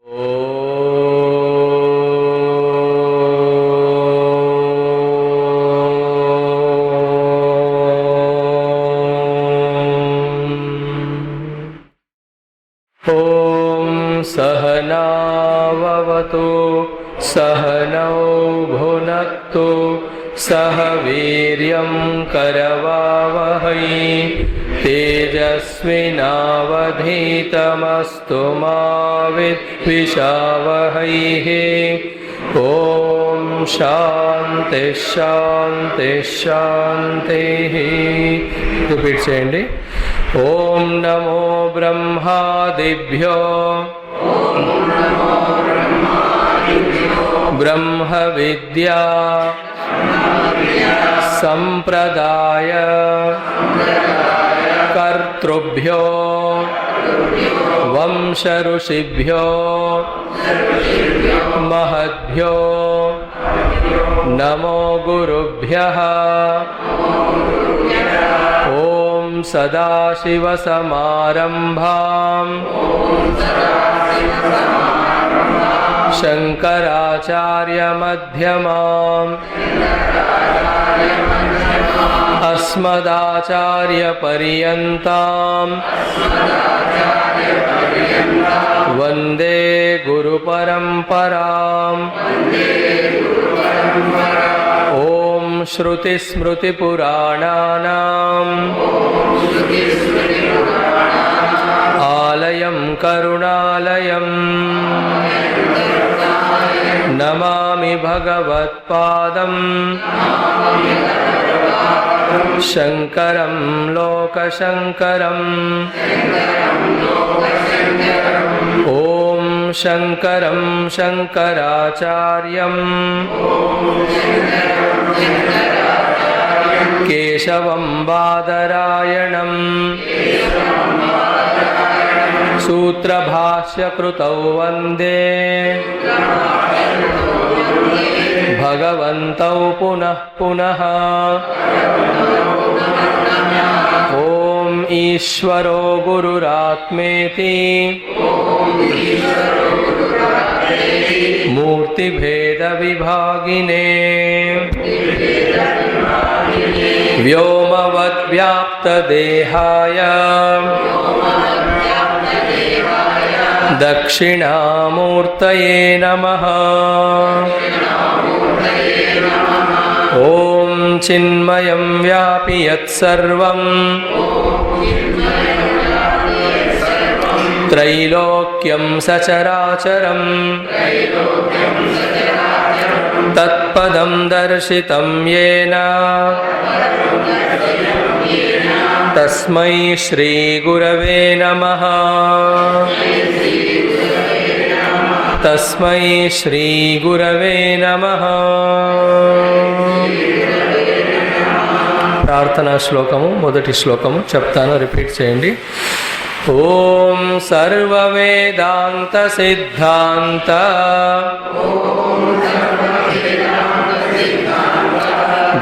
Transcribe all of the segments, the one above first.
सहनाववतु सहनौ भुनक्तु सह वीर्यं करवावहै तेजस्विनावधीतमस्तु मा विद्विषावहै। ओम शांति शांति शांति। रिपीट చేయండి। ओम नमो ब्रह्मादिभ्यो ब्रह्म विद्या संप्रदाय कर्तृभ्यो वंश ऋषिभ्यो महद्भ्यो नमो गुरुभ्यः। ओम सदाशिवसमारम्भां शंकराचार्यमध्यमाम् अस्मदाचार्यपर्यन्तां वन्दे गुरुपरम्पराम्। ओम श्रुतिस्मृतिपुराणानाम् आलयं करुणालयम् नमामि भगवत्पादं शंकरं लोकशंकरम्। ओम शंकरं शंकराचार्यं केशवं बादरायणं सूत्रभाष्यकृतौ वन्दे भगवन्तौ पुनः पुनः। ओम ईश्वरो गुरुरात्मेति मूर्तिभेदविभागिने व्योमवद्व्याप्तदेहाय दक्षिणामूर्तये नमः। ओम चिन्मयं व्यापि यत्सर्वं त्रैलोक्यं सचराचरं तत्पदं दर्शितं येन तस्मै श्री गुरवे नमः। तस्मै श्री गुरवे नमः। प्रार्थना श्लोकము మొదటి శ్లోకము చెప్తాను, రిపీట్ చేయండి। ओम सर्ववेदांत सिद्धांत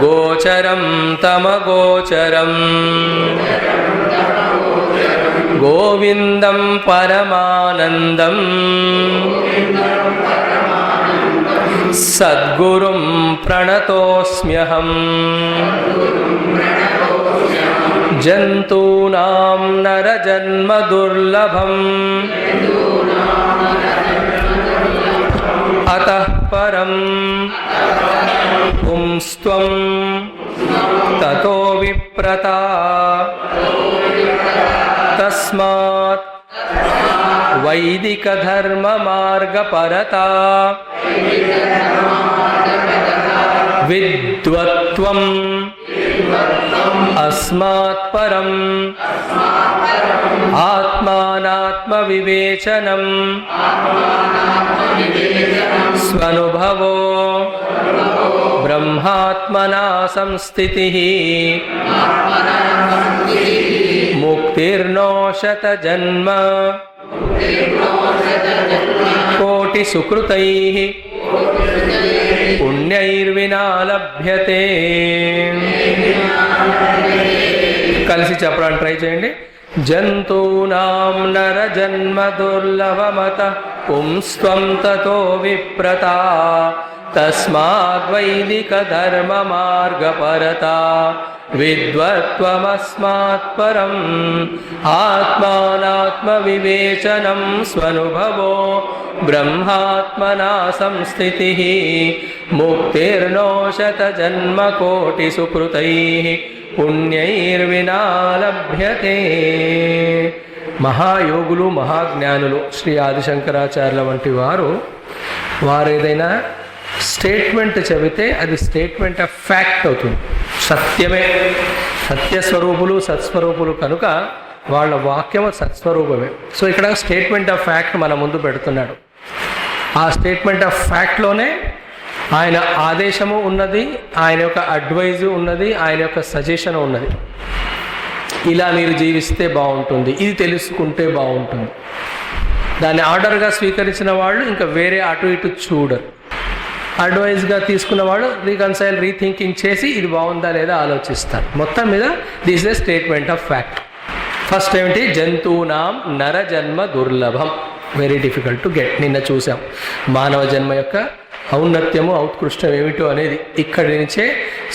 गोचरं तमगोचरं गोविंदं परमानंदं सद्गुरुं प्रणतोऽस्म्यहम्। जंतूनां नरजन्म दुर्लभम् अतः परं पुंस्त्वं ततो विप्रता तस्मात् वैदिक धर्म मार्ग परता विद्वत्वम् अस्मात् परम् आत्मानात्म विवेचनम् स्वनुभवो ब्रह्मात्मना संस्थितिः मुक्तिर्नो शतजन्म कोटि सुकृतैः पुण्यैर्विना लभ्यते। కలిసి చెప్పడానికి ట్రై చేయండి। జంతూనాం నరజన్మ దుర్లభమతః పుంస్త్వం తతో విప్రతా తస్మాద్వైదిక ధర్మ మార్గపరతా విద్వత్వమస్మాత్ పరం ఆత్మానాత్మ వివేచనం స్వనుభవో బ్రహ్మాత్మనా సంస్థితిః ముక్తిర్నో శతజన్మ కోటి సుకృతైః పుణ్యైర్వినా లభ్యతే. మహాయోగులు మహాజ్ఞానులు శ్రీ ఆదిశంకరాచార్యుల వంటి వారు ఏదైనా స్టేట్మెంట్ చెబితే అది స్టేట్మెంట్ ఆఫ్ ఫ్యాక్ట్ అవుతుంది. సత్యమే, సత్యస్వరూపులు సత్స్వరూపులు కనుక వాళ్ళ వాక్యము సత్స్వరూపమే. సో ఇక్కడ స్టేట్మెంట్ ఆఫ్ ఫ్యాక్ట్ మన ముందు పెడుతున్నాడు. ఆ స్టేట్మెంట్ ఆఫ్ ఫ్యాక్ట్లోనే ఆయన ఆదేశము ఉన్నది, ఆయన యొక్క అడ్వైజు ఉన్నది, ఆయన యొక్క సజెషన్ ఉన్నది. ఇలా మీరు జీవిస్తే బాగుంటుంది, ఇది తెలుసుకుంటే బాగుంటుంది. దాన్ని ఆర్డర్గా స్వీకరించిన వాళ్ళు ఇంకా వేరే అటు ఇటు చూడరు. అడ్వైజ్గా తీసుకున్న వాళ్ళు రీథింకింగ్ చేసి ఇది బాగుందా లేదా ఆలోచిస్తారు. మొత్తం మీద this is statement of fact. First ఏమిటి? జంతువునాం నర జన్మ దుర్లభం, వెరీ డిఫికల్ట్ టు గెట్. నిన్న చూసాం మానవ జన్మ యొక్క ఔన్నత్యము ఔత్కృష్టం ఏమిటో అనేది. ఇక్కడి నుంచే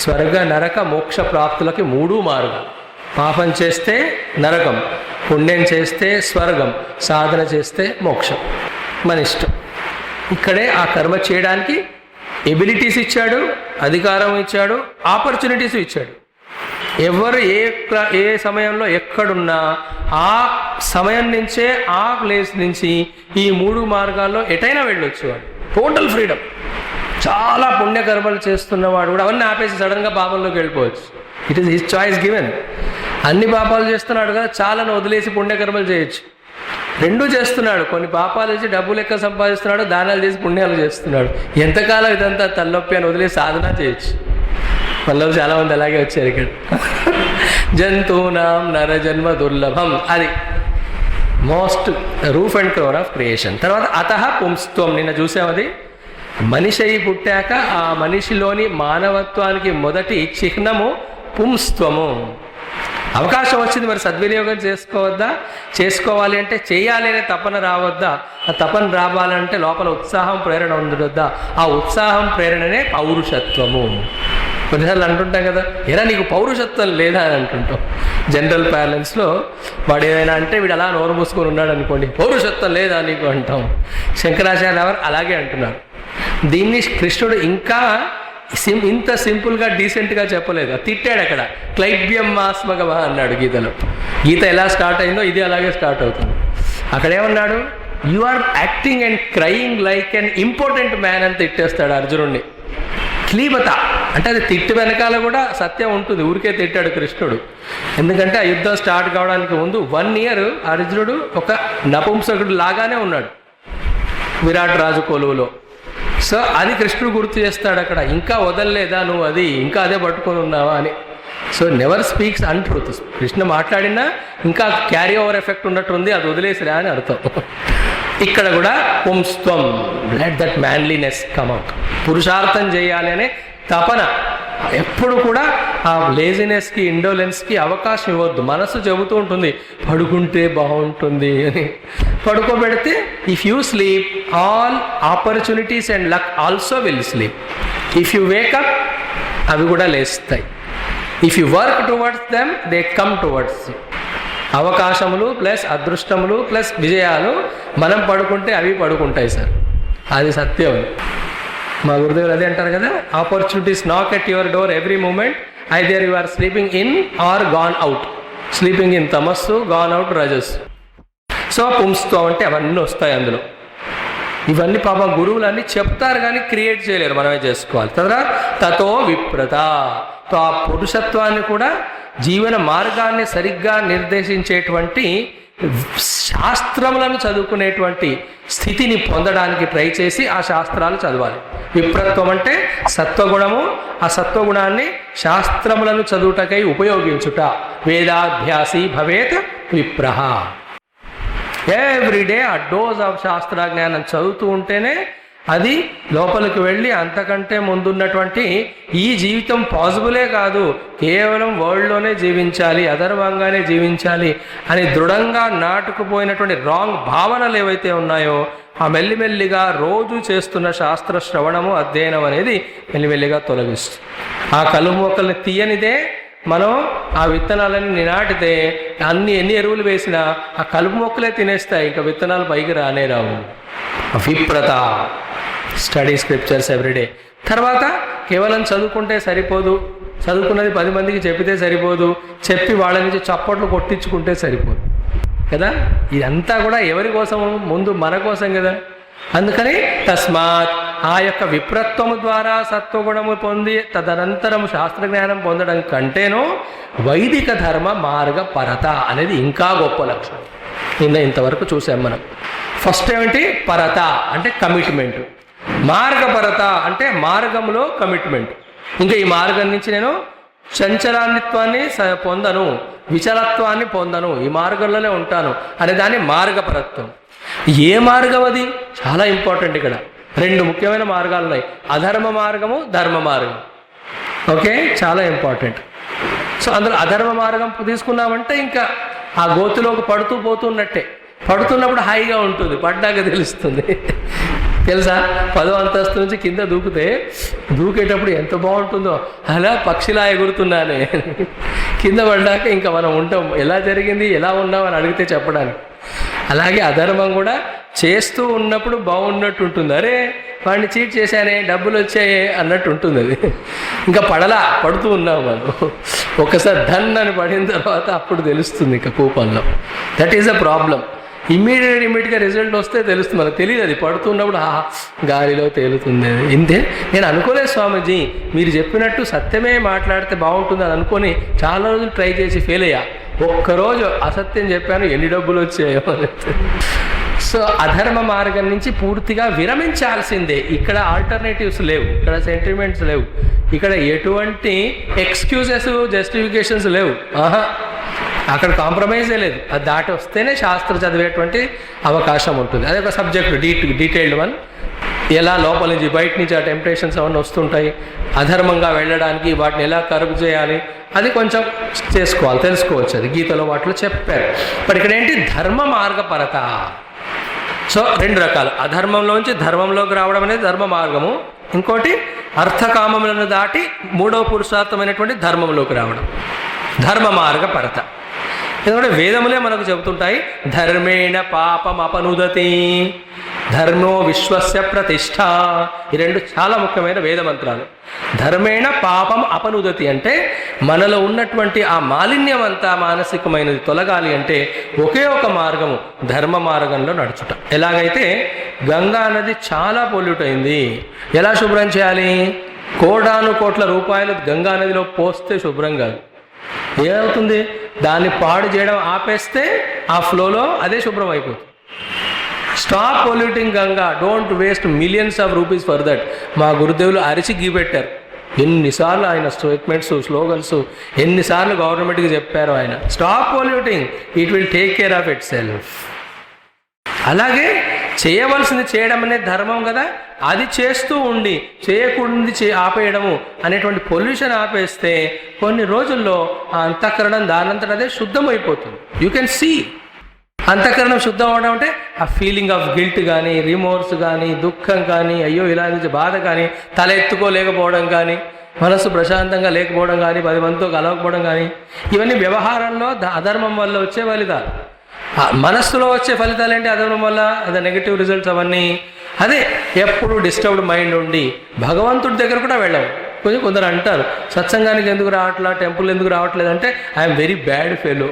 స్వర్గ నరక మోక్ష ప్రాప్తులకి 3 మార్గాలు. పాపం చేస్తే నరకం, పుణ్యం చేస్తే స్వర్గం, సాధన చేస్తే మోక్షం. మన ఇష్టం. ఇక్కడే ఆ కర్మ చేయడానికి ఎబిలిటీస్ ఇచ్చాడు, అధికారం ఇచ్చాడు, ఆపర్చునిటీస్ ఇచ్చాడు. ఎవరు ఏ సమయంలో ఎక్కడున్నా ఆ సమయం నుంచే ఆ ప్లేస్ నుంచి ఈ 3 మార్గాల్లో ఎటైనా వెళ్ళొచ్చు. వాడు టోటల్ ఫ్రీడమ్. చాలా పుణ్యకర్మలు చేస్తున్నవాడు కూడా అవన్నీ ఆపేసి సడన్గా పాపంలోకి వెళ్ళిపోవచ్చు. It is his choice given. అన్ని పాపాలు చేస్తున్నాడు కదా, చాలాను వదిలేసి పుణ్యకర్మలు చేయొచ్చు. 2 చేస్తున్నాడు. కొన్ని పాపాలు చేసి డబ్బు లెక్క సంపాదిస్తున్నాడు, దానాలు చేసి పుణ్యాలు చేస్తున్నాడు. ఎంతకాలం ఇదంతా తలనొప్పి అని వదిలేసి సాధన చేయొచ్చు. మనలో చాలామంది అలాగే వచ్చారు ఇక్కడ. జంతువునాం నరజన్మ దుర్లభం, అది most roof and crown of creation. తర్వాత అతః పుంస్త్వం, నిన్న చూసాం. అది మనిషి అయి పుట్టాక ఆ మనిషిలోని మానవత్వానికి మొదటి చిహ్నము పుంస్త్వము. అవకాశం వచ్చింది, మరి సద్వినియోగం చేసుకోవద్దా? చేసుకోవాలి అంటే చేయాలి అనే తపన రావద్దా? ఆ తపన రావాలంటే లోపల ఉత్సాహం ప్రేరణ ఉండొద్దా? ఆ ఉత్సాహం ప్రేరణనే పౌరుషత్వము. కొన్నిసార్లు అంటుంటాం కదా, ఎరా నీకు పౌరుషత్వం లేదా అని అంటుంటాం. జనరల్ ప్యారెంట్స్లో వాడు ఏదైనా అంటే వీడు అలా నోరు మూసుకొని ఉన్నాడు అనుకోండి, పౌరుషత్వం లేదా నీకు అంటాం. శంకరాచార్య వారు అలాగే అంటున్నారు. దీన్ని కృష్ణుడు ఇంకా ఇంత సింపుల్గా డీసెంట్గా చెప్పలేదు, తిట్టాడు. అక్కడ క్లైబ్యం మాస్మగమ అన్నాడు గీతలో. గీత ఎలా స్టార్ట్ అయిందో ఇది అలాగే స్టార్ట్ అవుతుంది. అక్కడ ఏమన్నాడు? You are acting and crying like unimportant man అని తిట్టేస్తాడు అర్జునుడిని. క్లీబత అంటే అది తిట్టు వెనకాల కూడా సత్యం ఉంటుంది. ఊరికే తిట్టాడు కృష్ణుడు. ఎందుకంటే ఆ యుద్ధం స్టార్ట్ కావడానికి ముందు 1 year అర్జునుడు ఒక నపుంసకుడు లాగానే ఉన్నాడు విరాట్ రాజు కొలువులో. సో అది కృష్ణుడు గుర్తు చేస్తాడు అక్కడ. ఇంకా వదలలేదా నువ్వు, అది ఇంకా అదే పట్టుకొని ఉన్నావా అని. So never speaks untruth. Krishna మాట్లాడినా ఇంకా క్యారీ ఓవర్ ఎఫెక్ట్ ఉన్నట్టుంది, అది వదిలేసిరా అని అర్థం. ఇక్కడ కూడా పుంస్త్వం, let that manliness come out. పురుషార్థం చేయాలి అనే తపన. ఎప్పుడు కూడా ఆ లేజినెస్కి ఇండోలెన్స్కి అవకాశం ఇవ్వద్దు. మనసు చెబుతూ ఉంటుంది పడుకుంటే బాగుంటుంది అని. పడుకోబెడితే if you sleep all opportunities and luck also will sleep. If you wake up అవి కూడా లేస్తాయి. If you work towards them they come towards you. అవకాశములు ప్లస్ అదృష్టములు ప్లస్ విజయాలు మనం పడుకుంటే అవి పడుకుంటాయి సార్. అది సత్యం. మా గురుదేవులు అదే అంటారు కదా, opportunities knock at your door every moment, either you are sleeping in or gone out. Sleeping in తమస్సు, గాన్ అవుట్ రజస్సు. సో పుంస్త్వం అంటే అవన్నీ వస్తాయి అందులో. ఇవన్నీ పాపం గురువులన్నీ చెప్తారు కానీ క్రియేట్ చేయలేరు, మనమే చేసుకోవాలి. తర్వాత తతో విప్రత, ఆ పురుషత్వాన్ని కూడా జీవన మార్గాన్ని సరిగ్గా నిర్దేశించేటువంటి శాస్త్రములను చదువుకునేటువంటి స్థితిని పొందడానికి ట్రై చేసి ఆ శాస్త్రాలు చదవాలి. విప్రత్వం అంటే సత్వగుణము. ఆ సత్వగుణాన్ని శాస్త్రములను చదువుటకై ఉపయోగించుట. వేదాభ్యాసి భవేత్ విప్రహ. ఎవ్రీడే ఆ డోస్ ఆఫ్ శాస్త్రజ్ఞానం చదువుతూ ఉంటేనే అది లోపలికి వెళ్ళి అంతకంటే ముందున్నటువంటి ఈ జీవితం పాసిబులే కాదు, కేవలం వరల్డ్లోనే జీవించాలి, అధర్మంగానే జీవించాలి అని దృఢంగా నాటుకుపోయినటువంటి రాంగ్ భావనలు ఏవైతే ఉన్నాయో ఆ మెల్లిమెల్లిగా రోజు చేస్తున్న శాస్త్ర శ్రవణము అధ్యయనం అనేది మెల్లిమెల్లిగా తొలగిస్తుంది. ఆ కలుపు మొక్కల్ని తీయనిదే మనం ఆ విత్తనాలని నాటితే ఎన్ని ఎరువులు వేసినా ఆ కలుపు మొక్కలే తినేస్తాయి, ఇంకా విత్తనాలు పైకి రానే రావు. విప్రత, స్టడీ స్క్రిప్చర్స్ ఎవ్రీడే. తర్వాత కేవలం చదువుకుంటే సరిపోదు, చదువుకున్నది 10 మందికి చెప్పితే సరిపోదు, చెప్పి వాళ్ళ నుంచి చప్పట్లు కొట్టించుకుంటే సరిపోదు కదా. ఇదంతా కూడా ఎవరి కోసము? ముందు మన కోసం కదా. అందుకని తస్మాత్ ఆ యొక్క విప్రత్వము ద్వారా సత్వగుణము పొంది తదనంతరం శాస్త్రజ్ఞానం పొందడం కంటేనో వైదిక ధర్మ మార్గ పరత అనేది ఇంకా గొప్ప లక్షణం. ఇంతవరకు చూసాం మనం. ఫస్ట్ ఏమిటి? పరత అంటే కమిట్మెంట్. మార్గపరత అంటే మార్గంలో కమిట్మెంట్. ఇంకా ఈ మార్గం నుంచి నేను చంచలాన్నిత్వాన్ని పొందను, విచలత్వాన్ని పొందను, ఈ మార్గంలోనే ఉంటాను అనే దాన్ని మార్గపరత్వం. ఏ మార్గం అది? చాలా ఇంపార్టెంట్. ఇక్కడ 2 ముఖ్యమైన మార్గాలు ఉన్నాయి, అధర్మ మార్గము, ధర్మ మార్గం. ఓకే, చాలా ఇంపార్టెంట్. సో అందులో అధర్మ మార్గం తీసుకున్నామంటే ఇంకా ఆ గోతులోకి పడుతూ పోతున్నట్టే. పడుతున్నప్పుడు హాయిగా ఉంటుంది, పడ్డాక తెలుస్తుంది. తెలుసా, 10వ అంతస్తు నుంచి కింద దూకేటప్పుడు ఎంత బాగుంటుందో, అలా పక్షిలా ఎగురుతున్నానే. కింద పడ్డాక ఇంకా మనం ఉంటాం, ఎలా జరిగింది, ఎలా ఉన్నాం అని అడిగితే చెప్పడానికి. అలాగే అధర్మం కూడా చేస్తూ ఉన్నప్పుడు బాగున్నట్టు ఉంటుంది. అరే వాడిని చీట్ చేశానే, డబ్బులు వచ్చాయే అన్నట్టు ఉంటుంది. అది ఇంకా పడుతూ ఉన్నాం మనం. ఒకసారి ధన్ అని పడిన తర్వాత అప్పుడు తెలుస్తుంది ఇంకా కూపంలో. That is a problem. ఇమ్మీడియట్గా రిజల్ట్ వస్తే తెలుస్తుంది, మనకు తెలియదు. అది పడుతున్నప్పుడు గాలిలో తేలుతుంది. ఇంతే. నేను అనుకోలేదు స్వామీజీ, మీరు చెప్పినట్టు సత్యమే మాట్లాడితే బాగుంటుంది అని అనుకొని చాలా రోజులు ట్రై చేసి ఫెయిల్ అయ్యా. ఒక్కరోజు అసత్యం చెప్పాను, ఎన్ని డబ్బులు వచ్చాయో అని. సో అధర్మ మార్గం నుంచి పూర్తిగా విరమించాల్సిందే. ఇక్కడ ఆల్టర్నేటివ్స్ లేవు, ఇక్కడ సెంటిమెంట్స్ లేవు, ఇక్కడ ఎటువంటి ఎక్స్క్యూజెస్ జస్టిఫికేషన్స్ లేవు. అక్కడ కాంప్రమైజే లేదు. అది దాటి వస్తేనే శాస్త్రం చదివేటువంటి అవకాశం ఉంటుంది. అదే ఒక సబ్జెక్టు, డీటెయిల్డ్ వన్. ఎలా లోపల నుంచి బయట నుంచి ఆ టెంప్టేషన్స్ అవన్నీ వస్తుంటాయి, అధర్మంగా వెళ్ళడానికి వాటిని ఎలా కరుగు చేయాలి, అది కొంచెం తెలుసుకోవచ్చు. అది గీతలో వాటిలో చెప్పారు. మరి ఇక్కడ ఏంటి? ధర్మ మార్గపరత. సో 2 రకాలు, అధర్మంలోంచి ధర్మంలోకి రావడం అనేది ధర్మ మార్గము. ఇంకోటి అర్థకామములను దాటి 3వ పురుషార్థమైనటువంటి ధర్మంలోకి రావడం, ధర్మ మార్గపరత. ఎందుకంటే వేదములే మనకు చెబుతుంటాయి, ధర్మేణ పాపం అపనుదతి, ధర్మో విశ్వస్య ప్రతిష్ఠ. ఈ 2 చాలా ముఖ్యమైన వేద మంత్రాలు. ధర్మేణ పాపం అపనుదతి అంటే మనలో ఉన్నటువంటి ఆ మాలిన్యం అంతా మానసికమైనది తొలగాలి అంటే ఒకే ఒక మార్గము, ధర్మ మార్గంలో నడుచుట. ఎలాగైతే గంగా నది చాలా పొల్యూట్ అయింది, ఎలా శుభ్రం చేయాలి? కోటాను రూపాయలు గంగా నదిలో పోస్తే శుభ్రం కాదు. ఏమవుతుంది? దాన్ని పాడు చేయడం ఆపేస్తే ఆ ఫ్లోలో అదే శుభ్రం అయిపోతుంది. Stop polluting Ganga, don't waste millions of rupees for that. మా గురుదేవులు అరిచి గీపెట్టారు. ఎన్నిసార్లు ఆయన స్టేట్మెంట్స్, స్లోగన్స్ ఎన్నిసార్లు గవర్నమెంట్కి చెప్పారు ఆయన, stop polluting, it will take care of it self. అలాగే చేయవలసింది చేయడం అనేది ధర్మం కదా, అది చేస్తూ ఉండి చేయకూడదు ఆపేయడము అనేటువంటి పొల్యూషన్ ఆపేస్తే కొన్ని రోజుల్లో ఆ అంతఃకరణం దానంతట అదే శుద్ధమైపోతుంది. యూ కెన్ సీ అంతఃకరణం శుద్ధం అవడం అంటే ఆ ఫీలింగ్ ఆఫ్ గిల్ట్ కానీ, రిమోర్స్ కానీ, దుఃఖం కానీ, అయ్యో ఇలా నుంచి బాధ కానీ, తల ఎత్తుకోలేకపోవడం కానీ, మనసు ప్రశాంతంగా లేకపోవడం కానీ, 10 మందితో కలవకపోవడం కానీ, ఇవన్నీ వ్యవహారంలో అధర్మం వల్ల వచ్చే ఫలితాలు. మనస్సులో వచ్చే ఫలితాలు ఏంటి? అధర్మం వల్ల అదే నెగిటివ్ రిజల్ట్స్ అవన్నీ. అదే ఎప్పుడు డిస్టర్బ్డ్ మైండ్ ఉండి భగవంతుడి దగ్గర కూడా వెళ్ళాము. కొందరు అంటారు, సత్సంగానికి ఎందుకు రావట్లా, టెంపుల్ ఎందుకు రావట్లేదు అంటే ఐఎమ్ వెరీ బ్యాడ్ ఫెలో.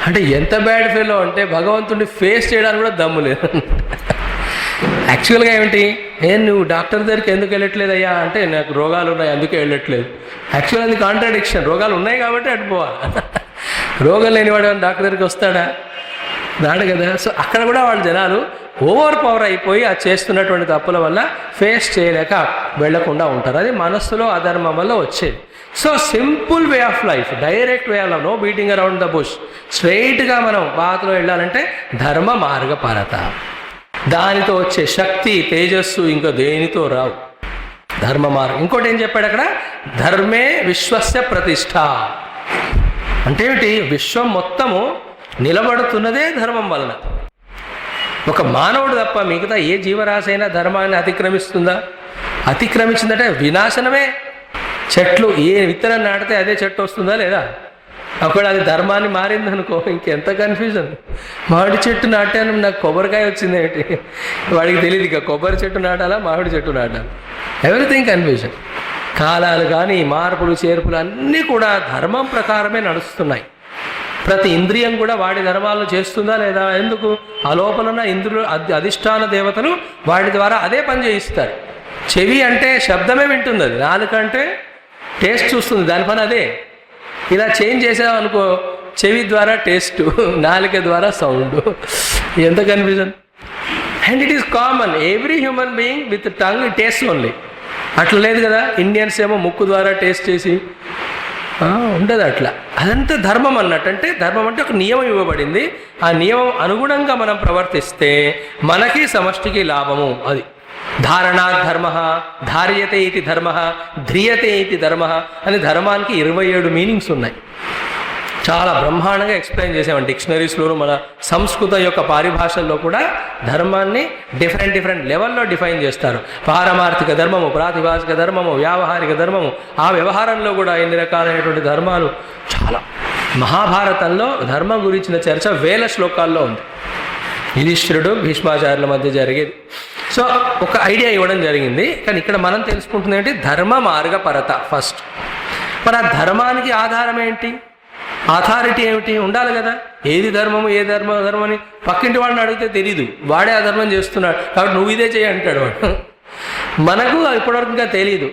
అంటే ఎంత బ్యాడ్ ఫెలో అంటే భగవంతుడిని ఫేస్ చేయడానికి కూడా దమ్ము లేదు. యాక్చువల్గా ఏమిటి, నువ్వు డాక్టర్ దగ్గరికి ఎందుకు వెళ్ళట్లేదు అయ్యా అంటే నాకు రోగాలు ఉన్నాయి అందుకే వెళ్ళట్లేదు. యాక్చువల్ అది కాంట్రాడిక్షన్. రోగాలు ఉన్నాయి కాబట్టి అటుపోవాలి. రోగం లేనివాడు డాక్టర్ దగ్గరికి వస్తాడా? రాడు కదా. సో అక్కడ కూడా వాళ్ళ జనాలు ఓవర్ పవర్ అయిపోయి ఆ చేస్తున్నటువంటి తప్పుల వల్ల ఫేస్ చేయలేక వెళ్లకుండా ఉంటారు. అది మనస్సులో అధర్మం వల్ల వచ్చేది. So simple way of life, direct way of life, no beating around the bush, స్ట్రైట్గా మనం బాత్లో వెళ్ళాలంటే ధర్మ మార్గపరత. దానితో వచ్చే శక్తి, తేజస్సు ఇంకా దేనితో రావు. ధర్మ మార్గం. ఇంకోటి ఏం చెప్పాడు అక్కడ? ధర్మే విశ్వస్య ప్రతిష్ట. అంటే ఏమిటి? విశ్వం మొత్తము నిలబడుతున్నదే ధర్మం వలన. ఒక మానవుడు తప్ప మిగతా ఏ జీవరాశి అయినా ధర్మాన్ని అతిక్రమిస్తుందా? అతిక్రమించిందంటే వినాశనమే. చెట్లు ఏ విత్తనం నాటితే అదే చెట్టు వస్తుందా లేదా? అప్పుడు అది ధర్మాన్ని మారిందనుకో ఇంకెంత కన్ఫ్యూజన్. మామిడి చెట్టు నాటాను, నాకు కొబ్బరికాయ వచ్చింది ఏంటి? వాడికి తెలియదు ఇక కొబ్బరి చెట్టు నాటాలా మామిడి చెట్టు నాటాలి. Everything confusion. కాలాలు కానీ మార్పులు చేర్పులు అన్నీ కూడా ధర్మం ప్రకారమే నడుస్తున్నాయి. ప్రతి ఇంద్రియం కూడా వాడి ధర్మాలను చేస్తుందా లేదా? ఎందుకు? ఆ లోపలున్న ఇంద్రులు అధిష్టాన దేవతలు వాడి ద్వారా అదే పని చేయిస్తారు. చెవి అంటే శబ్దమే వింటుంది, అది నాలుక అంటే టేస్ట్ చూస్తుంది, దాని పని అదే. ఇలా చేంజ్ చేసామనుకో, చెవి ద్వారా టేస్ట్, నాలుక ద్వారా సౌండ్. ఎంత confusion. And it is common, every human being with tongue taste only. అట్లా లేదు కదా, ఇండియన్స్ ఏమో ముక్కు ద్వారా టేస్ట్ చేసి ఉండదు అట్లా. అదంతా ధర్మం అన్నట్టు. అంటే ధర్మం అంటే ఒక నియమం ఇవ్వబడింది, ఆ నియమం అనుగుణంగా మనం ప్రవర్తిస్తే మనకి సమష్టికి లాభము. అది ధారణా ధర్మ, ధార్యతే ఇది ధర్మ, ధ్రియతే ఇది ధర్మ అని ధర్మానికి 27 మీనింగ్స్ ఉన్నాయి. చాలా బ్రహ్మాండంగా ఎక్స్ప్లెయిన్ చేసామండి డిక్షనరీస్లోను. మన సంస్కృతం యొక్క పారిభాషల్లో కూడా ధర్మాన్ని డిఫరెంట్ లెవెల్లో డిఫైన్ చేస్తారు. పారమార్థిక ధర్మము, ప్రాతిభాషిక ధర్మము, వ్యావహారిక ధర్మము. ఆ వ్యవహారంలో కూడా ఎన్ని రకాలైనటువంటి ధర్మాలు. చాలా మహాభారతంలో ధర్మం గురించిన చర్చ వేల శ్లోకాల్లో ఉంది. యుధిష్ఠిరుడు భీష్మాచార్యుల మధ్య జరిగేది. సో ఒక ఐడియా ఇవ్వడం జరిగింది. కానీ ఇక్కడ మనం తెలుసుకుంటుంది ఏంటి? ధర్మ మార్గపరత ఫస్ట్. మరి ఆ ధర్మానికి ఆధారం ఏంటి? అథారిటీ ఏమిటి? ఉండాలి కదా. ఏది ధర్మము, ఏ ధర్మం అని పక్కింటి వాడిని అడిగితే తెలీదు, వాడే ఆ ధర్మం చేస్తున్నాడు కాబట్టి నువ్వు ఇదే చేయి అంటాడు వాడు. మనకు ఇప్పటివరకు ఇంకా తెలీదు.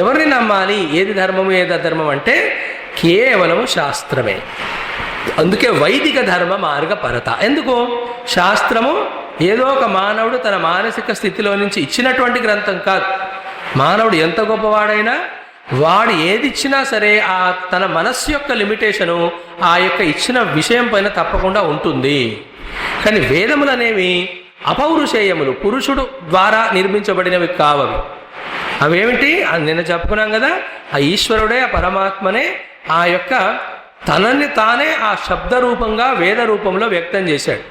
ఎవరిని నమ్మాలి? ఏది ధర్మము ఏది అధర్మం అంటే కేవలము శాస్త్రమే. అందుకే వైదిక ధర్మ మార్గపరత. ఎందుకు? శాస్త్రము ఏదో ఒక మానవుడు తన మానసిక స్థితిలో నుంచి ఇచ్చినటువంటి గ్రంథం కాదు. మానవుడు ఎంత గొప్పవాడైనా వాడు ఏది ఇచ్చినా సరే ఆ తన మనస్సు యొక్క లిమిటేషను ఆ యొక్క ఇచ్చిన విషయం పైన తప్పకుండా ఉంటుంది. కానీ వేదములు అనేవి అపౌరుషేయములు, పురుషుడు ద్వారా నిర్మించబడినవి కావవి. అవేమిటి? నిన్న చెప్పుకున్నాం కదా, ఆ ఈశ్వరుడే, ఆ పరమాత్మనే ఆ యొక్క తనని తానే ఆ శబ్ద రూపంగా వేద రూపంలో వ్యక్తం చేశాడు.